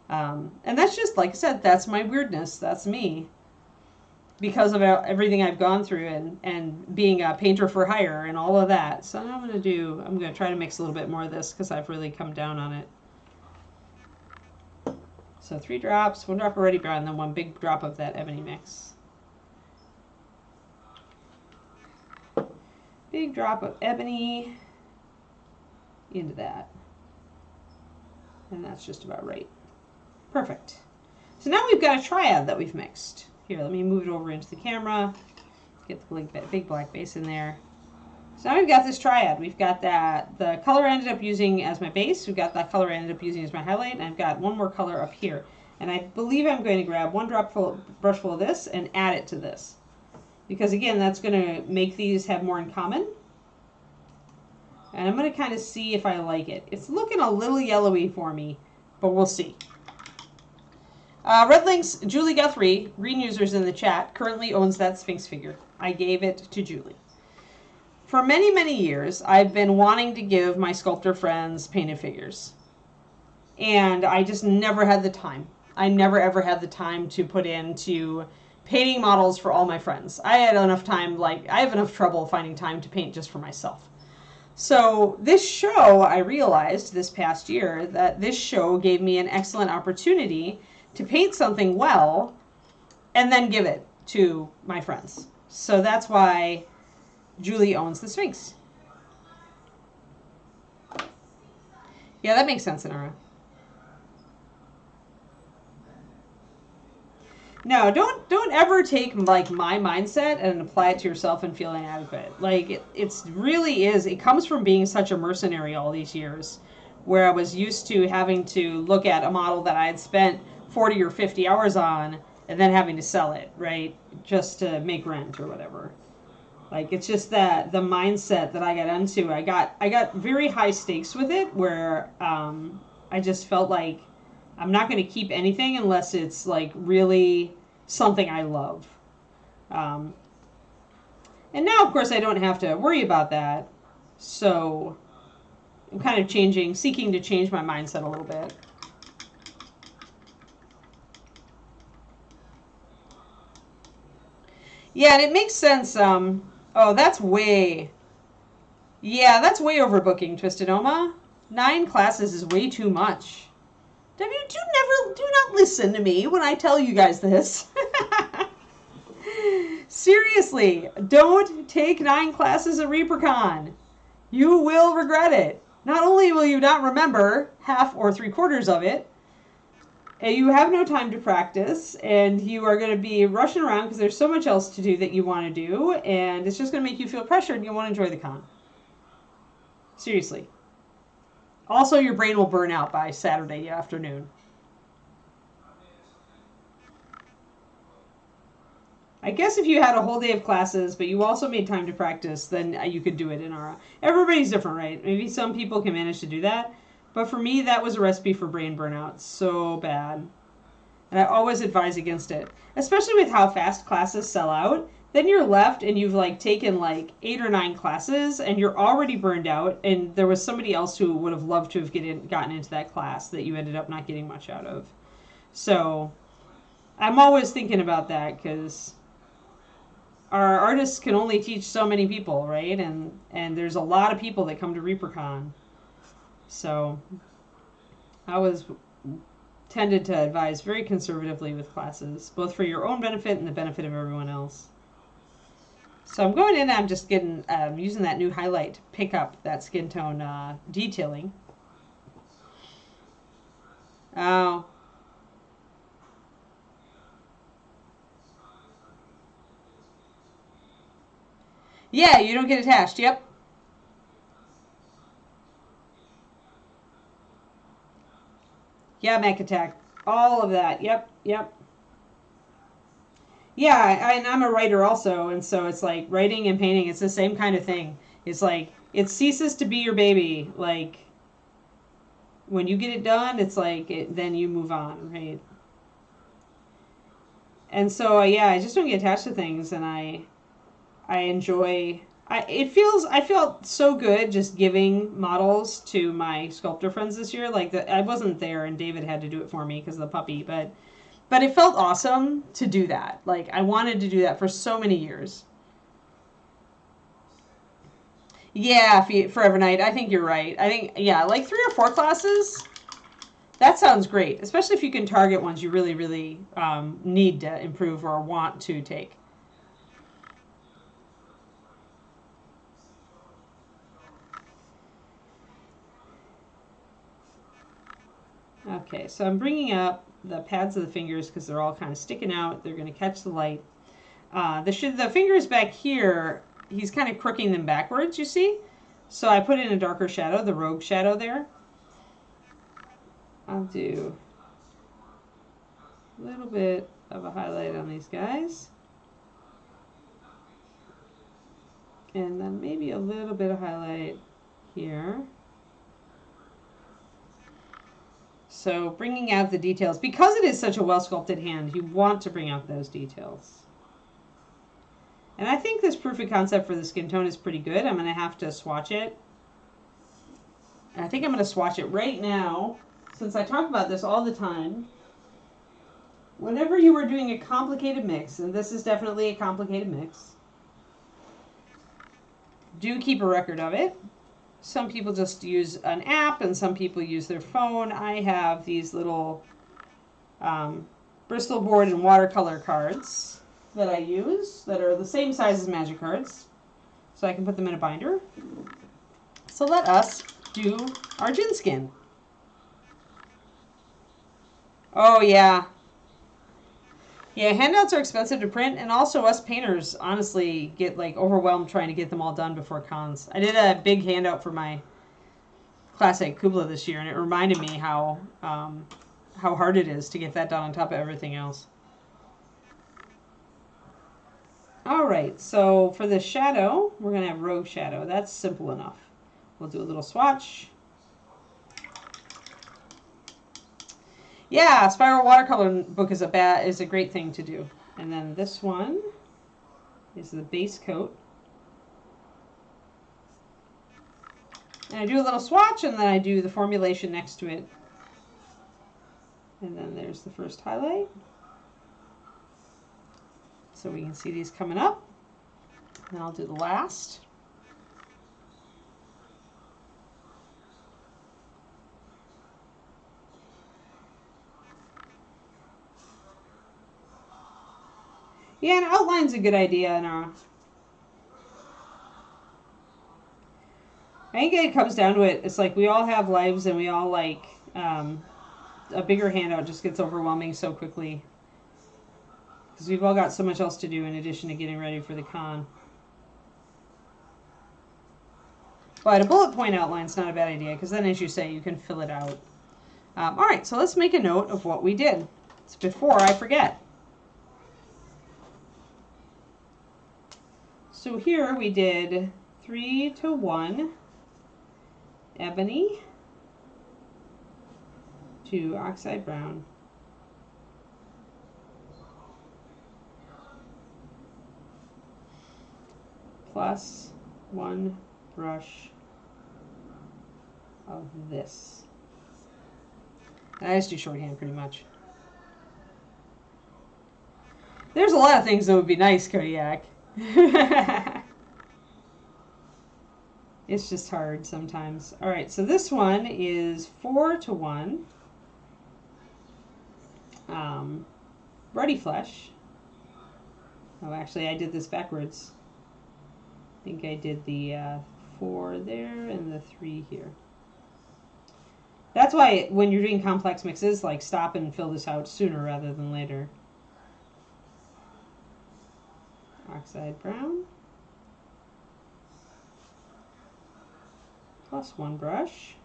And that's just, like I said, that's my weirdness. That's me. Because of everything I've gone through and being a painter for hire and all of that. So I'm going to try to mix a little bit more of this because I've really come down on it. So 3 drops, 1 drop of Ruddy Brown, and then 1 big drop of that ebony mix. Big drop of ebony into that. And that's just about right. Perfect. So now we've got a triad that we've mixed. Here, let me move it over into the camera. Get the big black base in there. So now we've got this triad. We've got the color I ended up using as my base. We've got that color I ended up using as my highlight. And I've got 1 more color up here. And I believe I'm going to grab 1 brush full of this and add it to this. Because again, that's going to make these have more in common. And I'm going to kind of see if I like it. It's looking a little yellowy for me, but we'll see. Red Links, Julie Guthrie, green users in the chat, currently owns that Sphinx figure. I gave it to Julie. For many, many years, I've been wanting to give my sculptor friends painted figures. And I just never had the time. I never ever had the time to put into painting models for all my friends. I had enough time, like, I have enough trouble finding time to paint just for myself. So this show, I realized this past year that this show gave me an excellent opportunity to paint something well and then give it to my friends. So that's why Julie owns the Sphinx. Yeah, that makes sense, Inara. No, don't ever take like my mindset and apply it to yourself and feel inadequate. Like it's really is. It comes from being such a mercenary all these years, where I was used to having to look at a model that I had spent 40 or 50 hours on and then having to sell it, right, just to make rent or whatever. Like it's just that the mindset that I got into. I got very high stakes with it, where I just felt like I'm not going to keep anything unless it's like really something I love. And now, of course, I don't have to worry about that. So I'm kind of seeking to change my mindset a little bit. Yeah, and it makes sense. Oh, that's way overbooking, Twisted Oma. 9 classes is way too much. Do not listen to me when I tell you guys this. Seriously, don't take 9 classes at ReaperCon. You will regret it. Not only will you not remember half or 3/4 of it, you have no time to practice, and you are going to be rushing around because there's so much else to do that you want to do, and it's just going to make you feel pressured and you won't enjoy the con. Seriously. Also, your brain will burn out by Saturday afternoon. I guess if you had a whole day of classes, but you also made time to practice, then you could do it in Ara. Everybody's different, right? Maybe some people can manage to do that. But for me, that was a recipe for brain burnout. So bad. And I always advise against it. Especially with how fast classes sell out. Then you're left and you've like taken like 8 or 9 classes and you're already burned out. And there was somebody else who would have loved to have gotten into that class that you ended up not getting much out of. So I'm always thinking about that because our artists can only teach so many people, right? And there's a lot of people that come to ReaperCon. So I was tended to advise very conservatively with classes, both for your own benefit and the benefit of everyone else. So I'm going in and I'm just getting using that new highlight to pick up that skin tone detailing. Oh. Yeah, you don't get attached. Yep. Yeah, mech attack. All of that. Yep. Yeah, and I'm a writer also, and so it's like writing and painting, it's the same kind of thing. It's like, it ceases to be your baby. Like, when you get it done, it's like, then you move on, right? And so, yeah, I just don't get attached to things, and I enjoy... I felt so good just giving models to my sculptor friends this year. Like, I wasn't there, and David had to do it for me because of the puppy, but it felt awesome to do that. Like, I wanted to do that for so many years. Yeah, Forever Night. I think you're right. I think, yeah, like 3 or 4 classes. That sounds great, especially if you can target ones you really, really need to improve or want to take. Okay, so I'm bringing up the pads of the fingers because they're all kind of sticking out. They're going to catch the light. The fingers back here, he's kind of crooking them backwards, you see? So I put in a darker shadow, the rogue shadow there. I'll do a little bit of a highlight on these guys. And then maybe a little bit of highlight here. So bringing out the details. Because it is such a well-sculpted hand, you want to bring out those details. And I think this proof of concept for the skin tone is pretty good. I'm going to have to swatch it. I think I'm going to swatch it right now, since I talk about this all the time. Whenever you are doing a complicated mix, and this is definitely a complicated mix, do keep a record of it. Some people just use an app, and some people use their phone. I have these little Bristol board and watercolor cards that I use that are the same size as magic cards, so I can put them in a binder. So let us do our gin skin. Oh yeah. Yeah, handouts are expensive to print, and also us painters honestly get like overwhelmed trying to get them all done before cons. I did a big handout for my classic Kubla this year, and it reminded me how hard it is to get that done on top of everything else. All right, so for the shadow, we're going to have Rogue Shadow. That's simple enough. We'll do a little swatch. Yeah, spiral watercolor book is a great thing to do. And then this one is the base coat. And I do a little swatch, and then I do the formulation next to it. And then there's the first highlight. So we can see these coming up. And I'll do the last. Yeah, an outline's a good idea. And I think it comes down to it. It's like we all have lives, and we all like a bigger handout just gets overwhelming so quickly. Because we've all got so much else to do in addition to getting ready for the con. But a bullet point outline's not a bad idea, because then, as you say, you can fill it out. All right, so let's make a note of what we did. It's before I forget. So here we did 3:1 ebony to oxide brown. Plus 1 brush of this. And I just do shorthand pretty much. There's a lot of things that would be nice, Kodiak. It's just hard sometimes. All right, so this one is 4:1 Ruddy Flesh. Oh, actually, I did this backwards. I think I did the 4 there and the 3 here. That's why when you're doing complex mixes, like, stop and fill this out sooner rather than later. Oxide brown. Plus 1 brush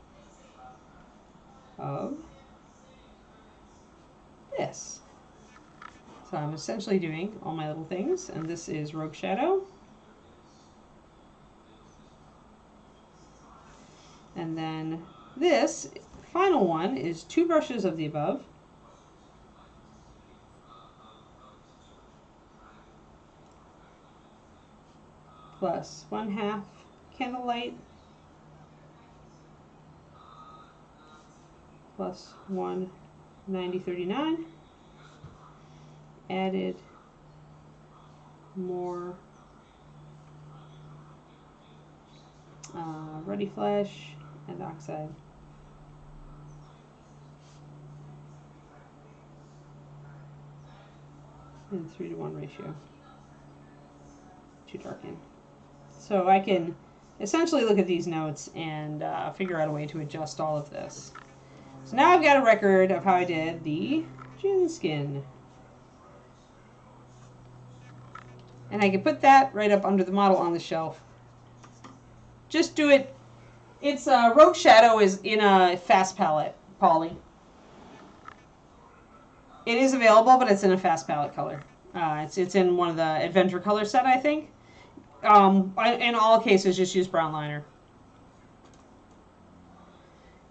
of this. So I'm essentially doing all my little things, and this is Rogue Shadow. And then this final one is 2 brushes of the above. Plus 1/2 Candlelight. Plus 1 9039. Added more Ruddy Flesh and oxide. In 3:1 ratio to darken. So I can essentially look at these notes and figure out a way to adjust all of this. So now I've got a record of how I did the gin skin. And I can put that right up under the model on the shelf. Just do it. It's Rogue Shadow is in a fast palette poly. It is available, but it's in a fast palette color. It's in one of the Adventure color set, I think. In all cases, just use brown liner.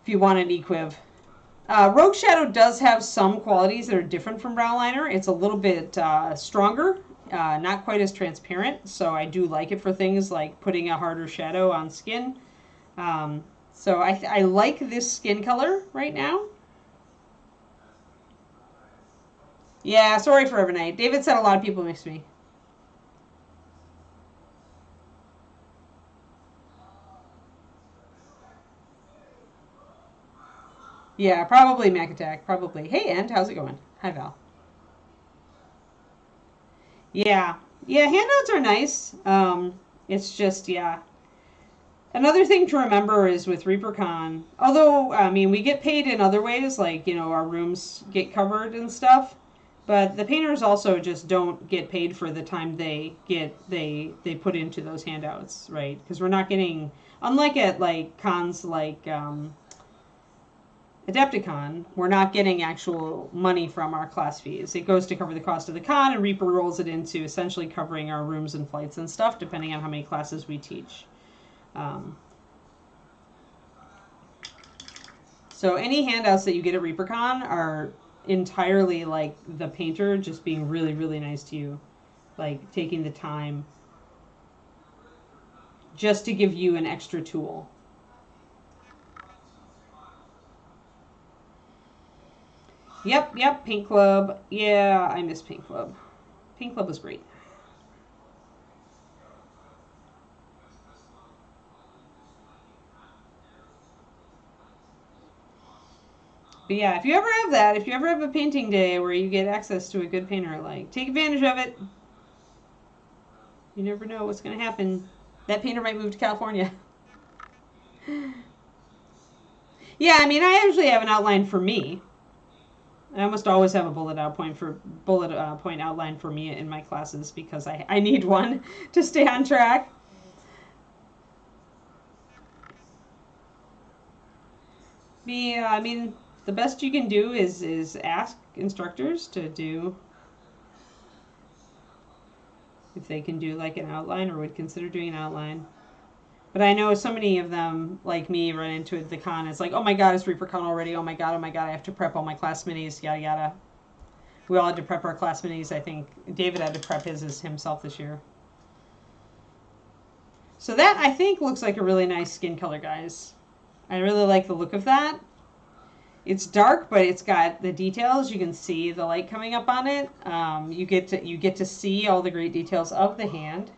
If you want an equiv. Rogue Shadow does have some qualities that are different from brow liner. It's a little bit stronger, not quite as transparent, so I do like it for things like putting a harder shadow on skin. So I like this skin color right now. Yeah, sorry for Evernight. David said a lot of people mix me. Yeah, probably Mac Attack. Probably. Hey, End, how's it going? Hi, Val. Yeah. Yeah, handouts are nice. It's just, yeah. Another thing to remember is with ReaperCon, although, I mean, we get paid in other ways, like, our rooms get covered and stuff, but the painters also just don't get paid for the time they put into those handouts, right? Because we're not getting, unlike at, like, cons like, Adepticon, we're not getting actual money from our class fees. It goes to cover the cost of the con, and Reaper rolls it into essentially covering our rooms and flights and stuff, depending on how many classes we teach. So any handouts that you get at ReaperCon are entirely like the painter just being really, really nice to you, like taking the time just to give you an extra tool. Yep, Paint Club. Yeah, I miss Paint Club. Paint Club was great. But yeah, if you ever have that, if you ever have a painting day where you get access to a good painter, like, take advantage of it. You never know what's going to happen. That painter might move to California. Yeah, I mean, I usually have an outline for me. I almost always have a bullet point outline for me in my classes because I need one to stay on track. I mean, the best you can do is ask instructors to do if they can do like an outline or would consider doing an outline. But I know so many of them, like me, run into it at the con. It's like, oh my god, it's ReaperCon already. Oh my god, I have to prep all my class minis, yada yada. We all had to prep our class minis. I think David had to prep his himself this year. So that, I think, looks like a really nice skin color, guys. I really like the look of that. It's dark, but it's got the details. You can see the light coming up on it. You get to see all the great details of the hand.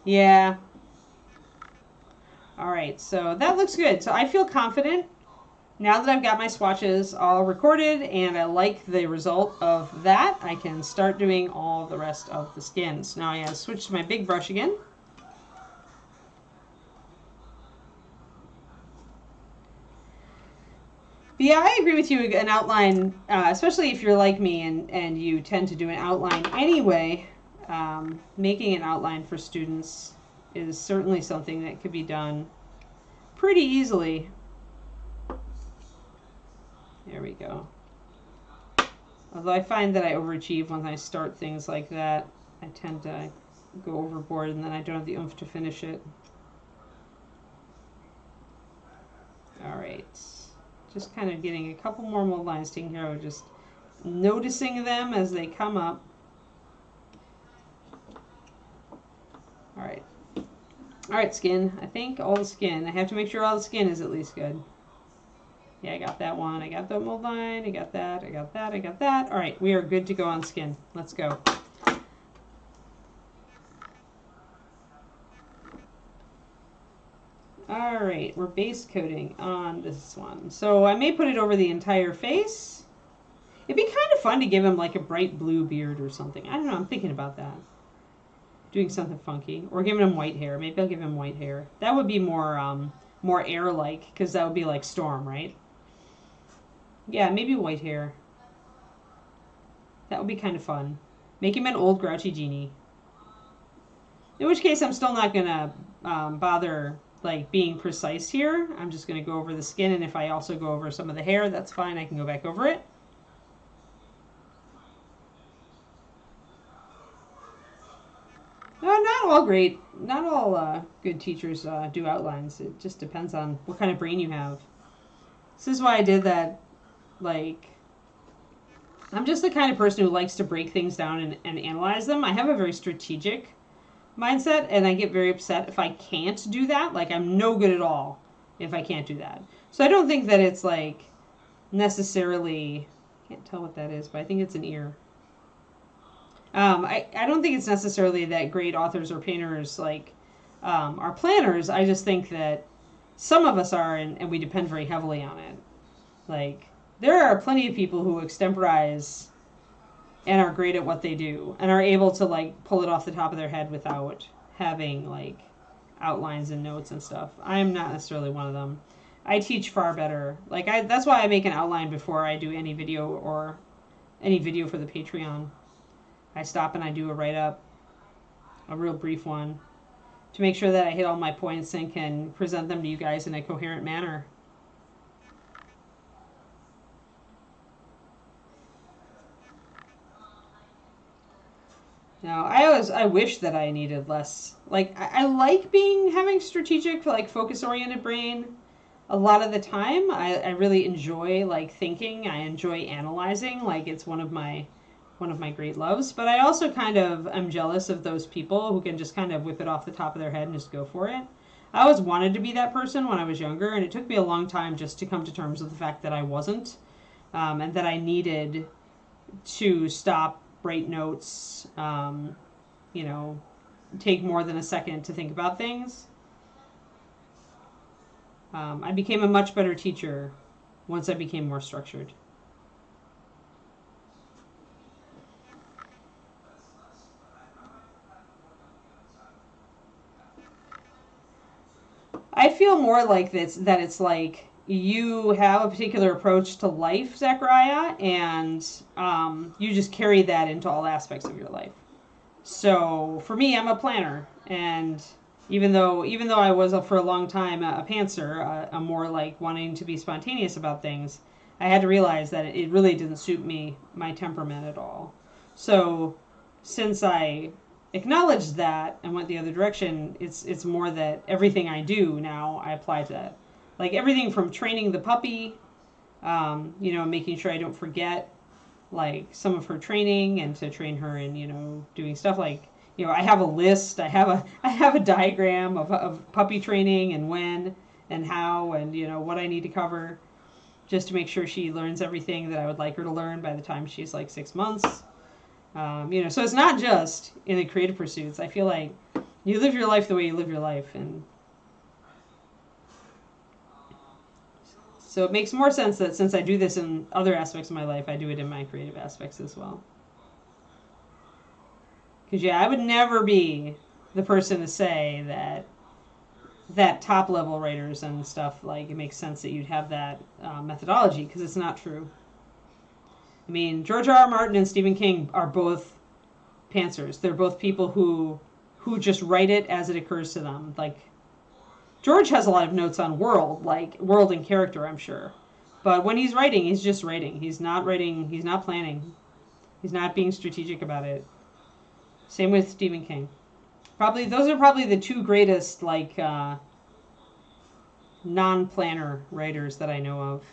Yeah. All right, so that looks good. So I feel confident now that I've got my swatches all recorded and I like the result of that. I can start doing all the rest of the skins. Now I have switched to my big brush again. But yeah, I agree with you. An outline, especially if you're like me and you tend to do an outline anyway, making an outline for students is certainly something that could be done pretty easily. There we go. Although I find that I overachieve when I start things like that. I tend to go overboard and then I don't have the oomph to finish it. Alright. Just kind of getting a couple more mold lines taken care of. Just noticing them as they come up. Alright. Alright, skin. I think all the skin. I have to make sure all the skin is at least good. Yeah, I got that one. I got that mold line. I got that. I got that. I got that. All right, we are good to go on skin. Let's go. All right, we're base coating on this one. So I may put it over the entire face. It'd be kind of fun to give him like a bright blue beard or something. I don't know. I'm thinking about that. Doing something funky. Or giving him white hair. Maybe I'll give him white hair. That would be more air-like because that would be like Storm, right? Yeah, maybe white hair. That would be kind of fun. Make him an old grouchy genie. In which case, I'm still not going to bother like being precise here. I'm just going to go over the skin, and if I also go over some of the hair, that's fine. I can go back over it. Not all great. Not all good teachers do outlines. It just depends on what kind of brain you have. This is why I did that. Like, I'm just the kind of person who likes to break things down and analyze them. I have a very strategic mindset, and I get very upset if I can't do that. Like, I'm no good at all if I can't do that. So I don't think that it's like necessarily, I can't tell what that is, but I think it's an ear. I don't think it's necessarily that great authors or painters like are planners. I just think that some of us are, and we depend very heavily on it. Like, there are plenty of people who extemporize and are great at what they do and are able to like pull it off the top of their head without having like outlines and notes and stuff. I am not necessarily one of them. I teach far better. Like, that's why I make an outline before I do any video or any video for the Patreon. I stop and I do a write-up, a real brief one, to make sure that I hit all my points and can present them to you guys in a coherent manner. Now, I wish that I needed less. Like, I like having strategic, like, focus-oriented brain. A lot of the time, I really enjoy, like, thinking. I enjoy analyzing. Like, it's one of my great loves. But I also kind of am jealous of those people who can just kind of whip it off the top of their head and just go for it. I always wanted to be that person when I was younger, and it took me a long time just to come to terms with the fact that I wasn't, and that I needed to stop, write notes, take more than a second to think about things. I became a much better teacher once I became more structured. I feel more like this, that it's like you have a particular approach to life, Zechariah, and you just carry that into all aspects of your life. So for me, I'm a planner, and even though I was for a long time a pantser, I'm more like wanting to be spontaneous about things. I had to realize that it really didn't suit my temperament at all. So since I acknowledged that and went the other direction, it's more that everything I do now I apply to that. Like everything from training the puppy, making sure I don't forget like some of her training and to train her in, doing stuff like, I have a list, I have a diagram of puppy training and when and how and, what I need to cover just to make sure she learns everything that I would like her to learn by the time she's like 6 months. So it's not just in the creative pursuits. I feel like you live your life the way you live your life, and so it makes more sense that since I do this in other aspects of my life, I do it in my creative aspects as well. Because I would never be the person to say that top level writers and stuff, like, it makes sense that you'd have that methodology, because it's not true. I mean, George R.R. Martin and Stephen King are both pantsers. They're both people who just write it as it occurs to them. Like, George has a lot of notes on world and character, I'm sure. But when he's writing, he's just writing. He's not planning. He's not being strategic about it. Same with Stephen King. Those are probably the two greatest, like, non-planner writers that I know of.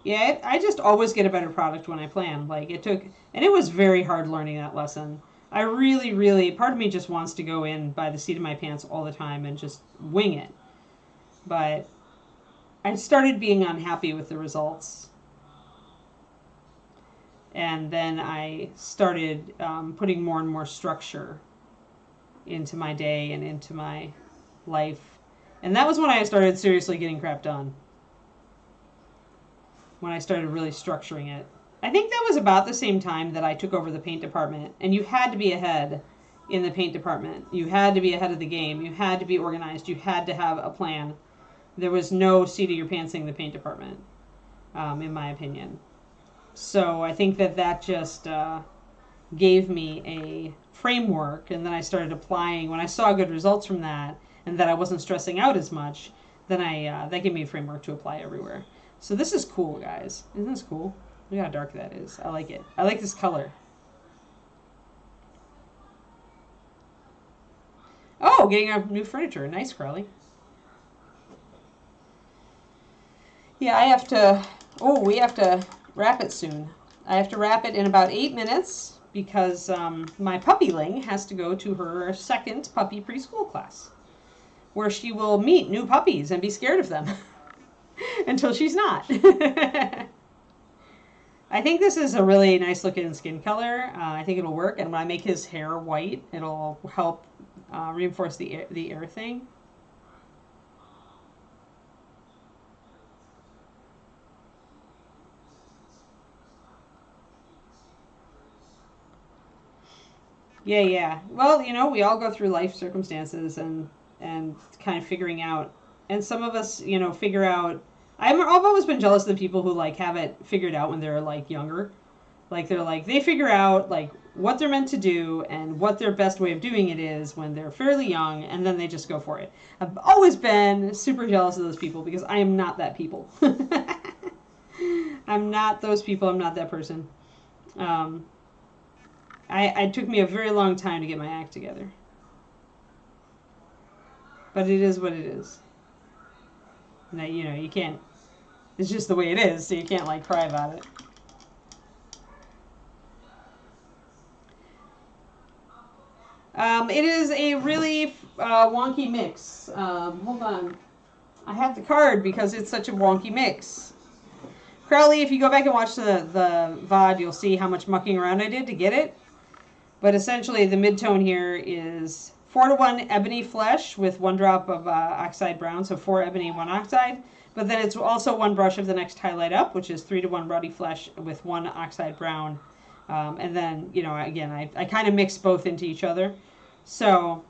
Yeah, I just always get a better product when I plan. Like, it was very hard learning that lesson. I really, really, part of me just wants to go in by the seat of my pants all the time and just wing it. But I started being unhappy with the results. And then I started putting more and more structure into my day and into my life. And that was when I started seriously getting crap done. When I started really structuring it. I think that was about the same time that I took over the paint department. And you had to be ahead in the paint department. You had to be ahead of the game. You had to be organized. You had to have a plan. There was no seat of your pantsing the paint department, in my opinion. So I think that just gave me a framework, and then I started applying. When I saw good results from that, and that I wasn't stressing out as much, then that gave me a framework to apply everywhere. So this is cool, guys. Isn't this cool? Look how dark that is. I like it. I like this color. Oh, getting our new furniture. Nice, Crowley. Yeah, I have to. Oh, we have to wrap it soon. I have to wrap it in about 8 minutes because my puppyling has to go to her second puppy preschool class, where she will meet new puppies and be scared of them until she's not. I think this is a really nice looking skin color. I think it'll work, and when I make his hair white, it'll help reinforce the air thing. Yeah, yeah. Well, you know, we all go through life circumstances and kind of figuring out. And some of us, you know, figure out. I've always been jealous of the people who like have it figured out when they're like younger. Like they figure out like what they're meant to do and what their best way of doing it is when they're fairly young, and then they just go for it. I've always been super jealous of those people because I am not that people. I'm not those people. I'm not that person. Um, it took me a very long time to get my act together. But it is what it is. Now, you know, you can't, it's just the way it is, so you can't, like, cry about it. It is a really wonky mix. Hold on. I have the card because it's such a wonky mix. Crowley, if you go back and watch the VOD, you'll see how much mucking around I did to get it. But essentially, the midtone here is 4-to-1 ebony flesh with 1 drop of oxide brown, so 4 ebony, 1 oxide. But then it's also 1 brush of the next highlight up, which is 3-to-1 ruddy flesh with 1 oxide brown. And then, you know, again, I kind of mix both into each other. So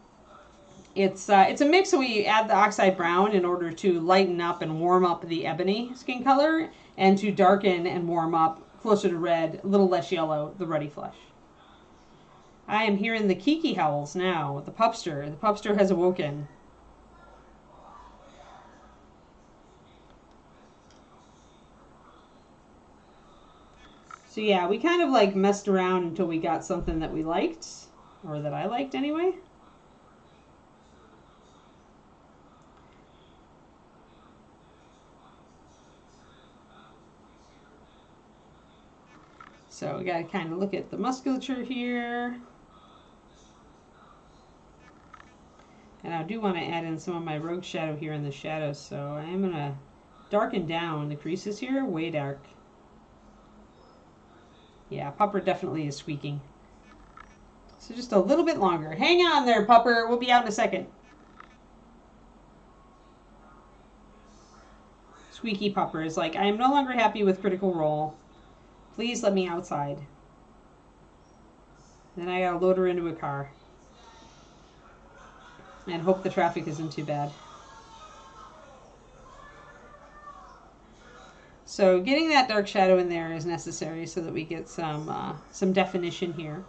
it's a mix, so we add the oxide brown in order to lighten up and warm up the ebony skin color, and to darken and warm up closer to red, a little less yellow, the ruddy flesh. I am hearing the Kiki howls now. The pupster. The pupster has awoken. So yeah, we kind of like messed around until we got something that we liked, or that I liked anyway. So we got to kind of look at the musculature here. And I do want to add in some of my rogue shadow here in the shadows, so I am going to darken down the creases here, way dark. Yeah, Pupper definitely is squeaking. So just a little bit longer. Hang on there, Pupper. We'll be out in a second. Squeaky Pupper is like, I am no longer happy with Critical Role. Please let me outside. Then I gotta load her into a car. And hope the traffic isn't too bad. So getting that dark shadow in there is necessary so that we get some definition here.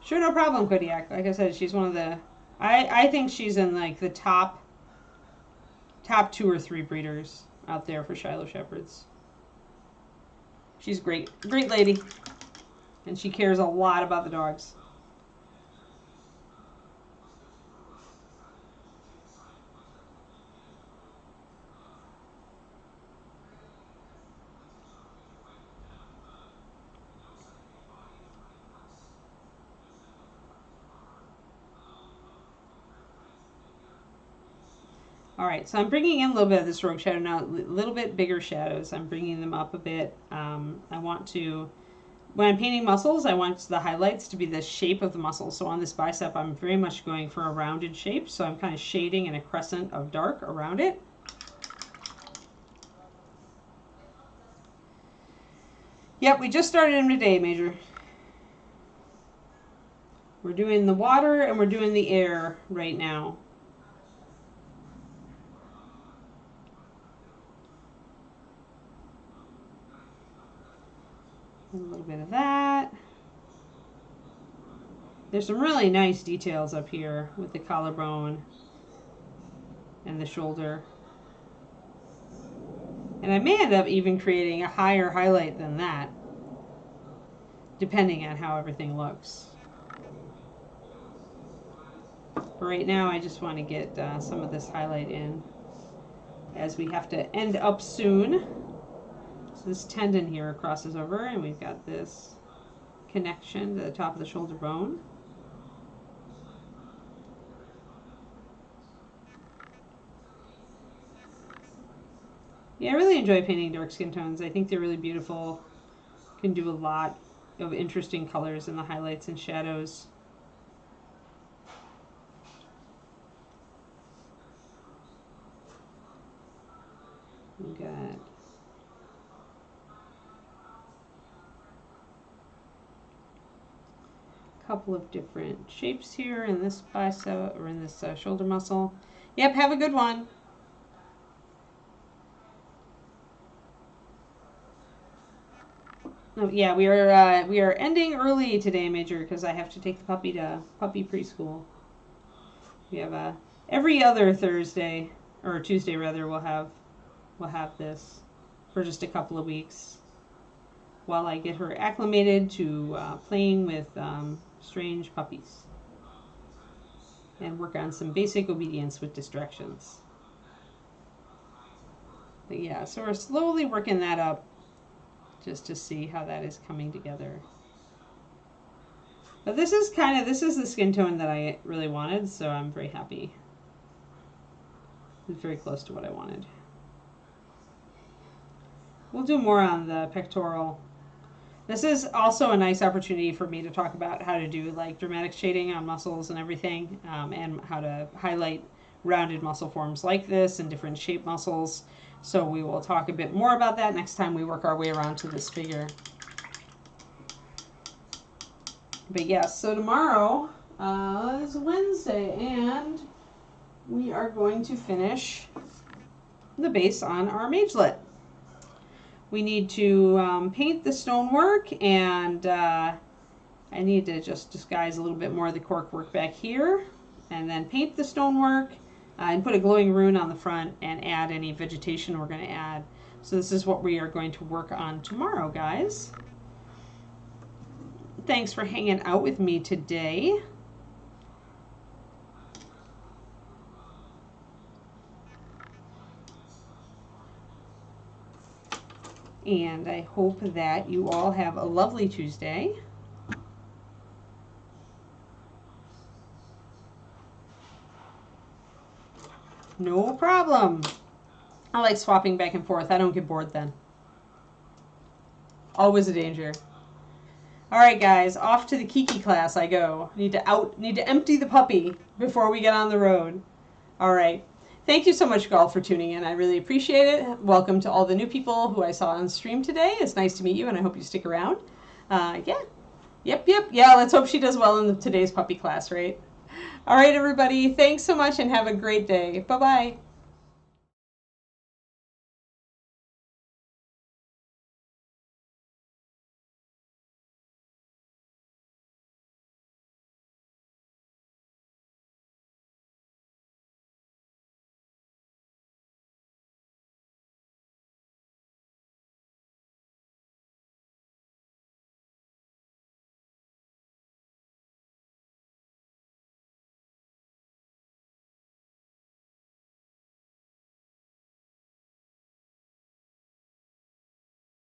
Sure, no problem, Kodiak. Like I said, she's one of the... I think she's in like the top 2 or 3 breeders out there for Shiloh Shepherds. She's great. Great lady. And she cares a lot about the dogs. All right, so I'm bringing in a little bit of this rogue shadow now, a little bit bigger shadows. I'm bringing them up a bit. I want to, when I'm painting muscles, I want the highlights to be the shape of the muscle. So on this bicep, I'm very much going for a rounded shape. So I'm kind of shading in a crescent of dark around it. Yep, we just started him today, Major. We're doing the water and we're doing the air right now. There's some really nice details up here with the collarbone and the shoulder. And I may end up even creating a higher highlight than that, depending on how everything looks. But right now I just want to get some of this highlight in, as we have to end up soon. So this tendon here crosses over, and we've got this connection to the top of the shoulder bone. Yeah, I really enjoy painting dark skin tones. I think they're really beautiful. Can do a lot of interesting colors in the highlights and shadows. We got a couple of different shapes here in this bicep, or in this shoulder muscle. Yep, have a good one. Oh, yeah, we are ending early today, Major, because I have to take the puppy to puppy preschool. We have every other Thursday, or Tuesday rather, we'll have this for just a couple of weeks while I get her acclimated to playing with strange puppies and work on some basic obedience with distractions. But yeah, so we're slowly working that up just to see how that is coming together. But this is the skin tone that I really wanted, so I'm very happy. It's very close to what I wanted. We'll do more on the pectoral. This is also a nice opportunity for me to talk about how to do like dramatic shading on muscles and everything, and how to highlight rounded muscle forms like this and different shape muscles. So we will talk a bit more about that next time we work our way around to this figure. But yes, so tomorrow is Wednesday, and we are going to finish the base on our magelet. We need to paint the stonework, and I need to just disguise a little bit more of the cork work back here, and then paint the stonework and put a glowing rune on the front and add any vegetation we're going to add. So this is what we are going to work on tomorrow, guys. Thanks for hanging out with me today. And I hope that you all have a lovely Tuesday. No problem. I like swapping back and forth. I don't get bored then. Always a danger. All right, guys, off to the Kiki class I go. Need to empty the puppy before we get on the road. All right. Thank you so much, all, for tuning in. I really appreciate it. Welcome to all the new people who I saw on stream today. It's nice to meet you, and I hope you stick around. Yeah. Yep. Yeah, let's hope she does well in today's puppy class, right? All right, everybody. Thanks so much, and have a great day. Bye-bye.